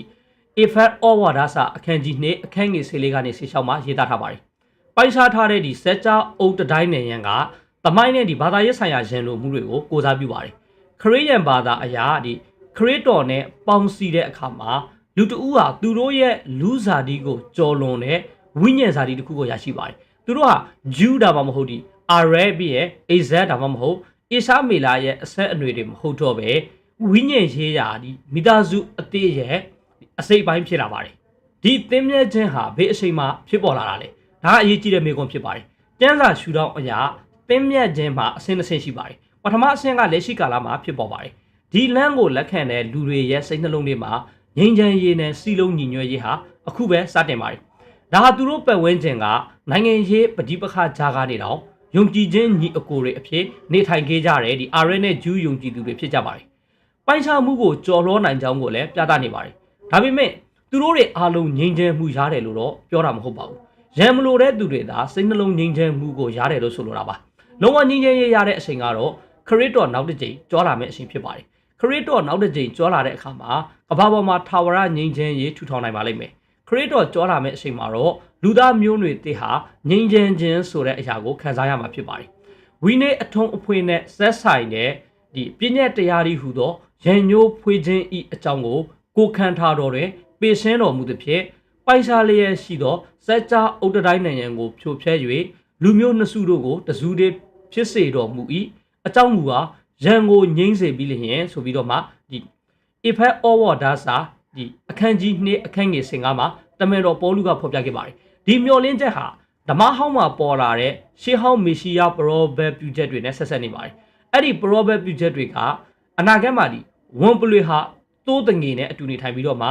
ီအေဖက်အော်ဝါဒစာအခန်းကြီး2အခန်းငယ်14ကနေ16မှာရေးသားထားပါတယ်ပိုင်စားထားတဲ့ဒီစัจ जा အုတ်တိုင်းနိုင်ငံကသမိုင်းနဲ့ဒီဘာသာရေးဆိုင်ရာရန်လိုမှုတွေကိုကိုးစားပြုပါတယ်ခရစ်ယာန်ဘာသာအရာဒီခရစ်တော်နဲ့ပေါင်းစည်းတဲ့အခါမှာလူတဦးဟာသူတို့ရဲ့လူဇာတိကိုကြော်လွန်တဲ့ဝိညာဉ်ဇာတိတစ်ခုကိုရရှိပါတယ်သူတို့ဟာဂျူးဒါမှမဟုတ်ဒီအာရေဘီရဲ့အိဇက်ဒါမှမဟုတ်အစ္စမေလာရဲ့အဆက်အနွယ်တွေမဟုတ်တော့ပဲဝိညာဉ်ရေးရာဒီမိသားစုအသေးရဲ့အစိတ်ပိုင်းဖြစ်လာပါတယ်ဒီသင်မြဲခြင်းဟာဘေးအချိန်မှာဖြစ်ပေါ်လာတာလေဒါကအရေးကြီးတဲ့မေးခွန်းဖြစ်ပါတယ်တ ကျန်းစာရှူထောင့်အရာတင်းမြတ်ခြင်းမှာအဆင့်တစ်ဆင့်ရှိပါတယ်ပထမအဆင့်ကလက်ရှိကာလမှာဖြစ်ပေါ်ပါတယ်ဒီလမ်းကိုလက်ခံတဲ့လူတွေရဲ့စိတ်နှလုံးတွေမှာငြိမ်းချမ်းရေးနဲ့စီလုံးညီညွတ်ရေးဟာအခုပဲစတင်ပါတယ်ဒါဟာသူတို့ပတ်ဝန်းကျင်ကနိုင်ငံရေးပဋိပက္ခကြားကနေတော့ယုံကြည်ခြင်းညီအကိုတွေအဖြစ်နေထိုင်ခဲ့ကြတဲ့ဒီအာရနဲ့ဂျူးယုံကြည်သူတွေဖြစ်ကြပါတယ်ပိုင်ခြားမှုကိုကြော်လွှားနိုင်ကြောင်းကိုလည်းပြသနေပါတယ်ဒါပေမဲ့သူတို့တွေအားလုံးငြိမ်းချမ်းမှုရတယ်လို့တော့ပြောတာမဟုတ်ပါဘူးရန်မလို့တဲ့သူတွေသာစိတ်နှလုံးငြိမ်းချမ်းမှုကိုရတယ်လို့ဆိုလိုတာပါလုံးဝငြိမ်းချမ်းရေးရတဲ့အချိန်ကတော့ခရစ်တော်နောက်တစ်ကြိမ်ကြောလာမယ့်အချိန်ဖြစ်ပါတယ်ခရစ်တော်နောက်တစ်ကြိမ်ကြောလာတဲ့အခါမှာကမ္ဘာပေါ်မှာထာဝရငြိမ်းချမ်းရေးထူထောင်နိုင်ပါလိမ့်မယ်ခရစ်တော်ကြောလာမယ့်အချိန်မှာတော့လူသားမျိုးနွယ်တွေဟာငြိမ်းချမ်းခြင်းဆိုတဲ့အရာကိုခံစားရမှာဖြစ်ပါတယ်ဝိနည်းအထုံးအဖွေနဲ့ဆက်ဆိုင်တဲ့ဒီပြည့်ညက်တရားတွေဟူသောရန်ညိုးဖွေခြင်းဤအကြောင်းကိုခံထားတော်တွင်ပေရှင်းတော်မူသဖြင့်ပိုင်ရှားလျက်ရှိသောစัจ जा ဥဒ္ဒတိုင်းနိုင်ငံကိုဖြိုဖျက်၍လူမျိုးနှစ်စုတို့ကိုတစုတည်းဖြစ်စေတော်မူ၏အကြောင်းမူကားရန်ကိုငြိမ်းစေပြီးလျင်ဆိုပြီးတော့မှဒီအဖက်ဩဝါဒစာဒီအခန်းကြီး2အခန်းငယ်15မှာတမန်တော်ပေါလုကဖော်ပြခဲ့ပါတယ်ဒီမျှော်လင့်ချက်ဟာဓမ္မဟောင်းမှာပေါ်လာတဲ့ရှေးဟောင်းမေရှိယပရောဘက်ပြုချက်တွေနဲ့ဆက်ဆက်နေပါတယ်အဲ့ဒီပရောဘက်ပြုချက်တွေကအနာဂတ်မှာဒီဝန်ပလွေဟာတိုးတငေနဲ့အတူနေထိုင်ပြီးတော့မှ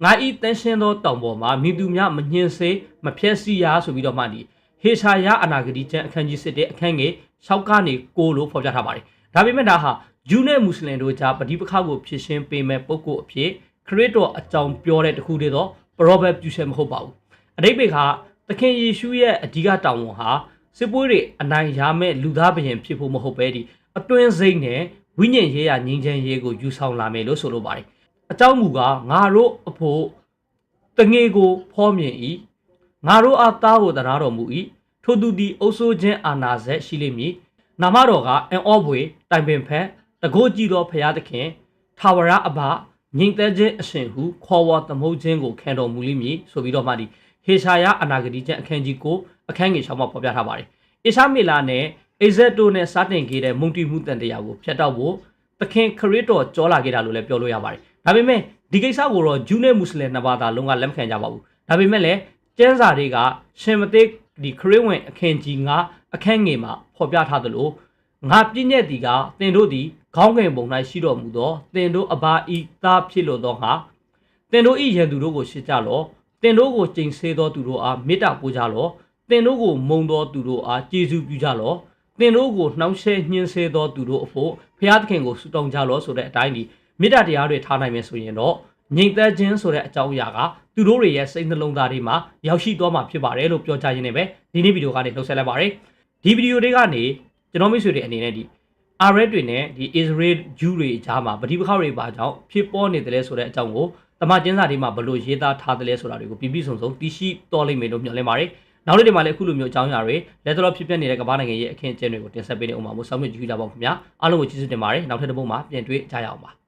ငါဤတန်ရှင်းသောတောင်ပေါ်မှာမိသူများမညှင်းစေမဖြက်စီရဆိုပြီးတော့မှဒီဟေရှာယအနာဂတိကျမ်းအခန်းကြီး7အခန်းငယ်6ကနေ9လို့ဖော်ပြထားပါတယ်ဒါပေမဲ့ဒါဟာဂျူးနဲ့မွတ်စလင်တို့ကြားပဋိပက္ခကိုဖြစ်ရှင်းပေးမဲ့ပုဂ္ဂိုလ်အဖြစ်ခရစ်တော်အကြောင်းပြောတဲ့တခုတည်းသောပရောဘက်ပြုချက်မဟုတ်ပါဘူးအတိတ်ကသခင်ယေရှုရဲ့အဓိကတောင်းဝန်ဟာစစ်ပွဲတွေအနိုင်ရမဲ့လူသားဘုရင်ဖြစ်ဖို့မဟုတ်ပဲဒီအတွင်းစိတ်နဲ့ဝိညာဉ်ရေးရာငြိမ်းချမ်းရေးကိုယူဆောင်လာမယ်လို့ဆိုလိုပါတယ်အကြောင်းမူကားငါတို့အဖို့တငေကိုဖောမြင်၏ငါတို့အားသားကိုတရားတော်မူ၏ထိုသူသည်အုပ်ဆိုးခြင်းအာဏာစက်ရှိလိမ့်မည်နာမတော်ကအံ့ဩဖွယ်တိုင်ပင်ဖက်တကိုးကြည့်သောဖရာသခင်ထာဝရအဘငြိမ်သက်ခြင်းအရှင်ဟုခေါ်ဝေါ်သမုတ်ခြင်းကိုခံတော်မူလိမ့်မည်ဆိုပြီးတော့မှဒီဟေရှာယအနာဂတိကျမ်းအခန်းကြီး9အခန်းငယ်6မှာဖော်ပြထားပါတယ်အရှာမေလာနဲ့အိဇက်တို့နဲ့စတင်ခဲ့တဲ့မုန်တီမှုတန်တရားကိုဖျက်တောက်ဖို့သခင်ခရစ်တော်ကြောလာခဲ့တာလို့လည်းပြောလို့ရပါတယ်ဒါပေမဲ့ဒီကိစ္စကိုတော့ဂျူးနဲ့မွတ်စလင်နှစ်ပါးသာလုံးဝလက်မခံကြပါဘူးဒါပေမဲ့လည်းကျမ်းစာတွေကရှင်မသိဒီခရစ်ဝင်အခန်းကြီး9အခန်းငယ်မှာဖော်ပြထားသလိုငါပြည့်ညက်ဒီကသင်တို့သည်ခေါင်းငယ်ပုံ၌ရှိတော်မူသောသင်တို့အဘာဤသားဖြစ်လို့သောငါသင်တို့ဤရန်သူတို့ကိုရှစ်ကြလောသင်တို့ကိုကျိန်ဆဲသောသူတို့အားမေတ္တာပို့ကြလောသင်တို့ကိုမုံသောသူတို့အားကျေးဇူးပြုကြလောသင်တို့ကိုနှောင့်ယှက်ညှင်းဆဲသောသူတို့အဖို့ဖျားသခင်ကိုဆုတောင်းကြလောဆိုတဲ့အတိုင်းဒီမေတ္တာတရားတွေထားနိုင်မယ်ဆိုရင်တော့ငြိမ်သက်ခြင်းဆိုတဲ့အကြောင်းအရာကသူတို့တွေရဲ့စိတ်နှလုံးသားတွေမှာရောက်ရှိသွားမှာဖြစ်ပါတယ်လို့ပြောကြားရင်းနဲ့ပဲဒီနေ့ဗီဒီယိုကနေနှုတ်ဆက်လိုက်ပါတယ်ဒီဗီဒီယိုတွေကနေကျွန်တော်မိတ်ဆွေတွေအနေနဲ့ဒီအာရက်တွေနဲ့ဒီ Israel ဂျူးတွေကြားမှာပဋိပက္ခတွေပါကြောင့်ဖြစ်ပေါ်နေတယ်ဆိုတဲ့အကြောင်းကိုတမန်ကျမ်းစာတွေမှာဘလို့ရေးသားထားတယ်ဆိုတာတွေကိုပြပြစုံစုံသိရှိတော်လိမ့်မယ်လို့မျှော်လင့်ပါတယ်နောက်နေ့ဒီမှာလည်းအခုလိုမျိုးအကြောင်းအရာတွေလက်တော်ဖြစ်ပျက်နေတဲ့ကမ္ဘာနိုင်ငံရဲ့အခင်းအကျင်းတွေကိုတင်ဆက်ပေးနေအောင်ပါမို့ဆောင်းမြကြည့်ကြပါဦးခင်ဗျာအားလုံးကိုကျေးဇူးတင်ပါတယ်နောက်ထပ်တစ်ပုဒ်မှာပြန်တွေ့ကြရအောင်ပါ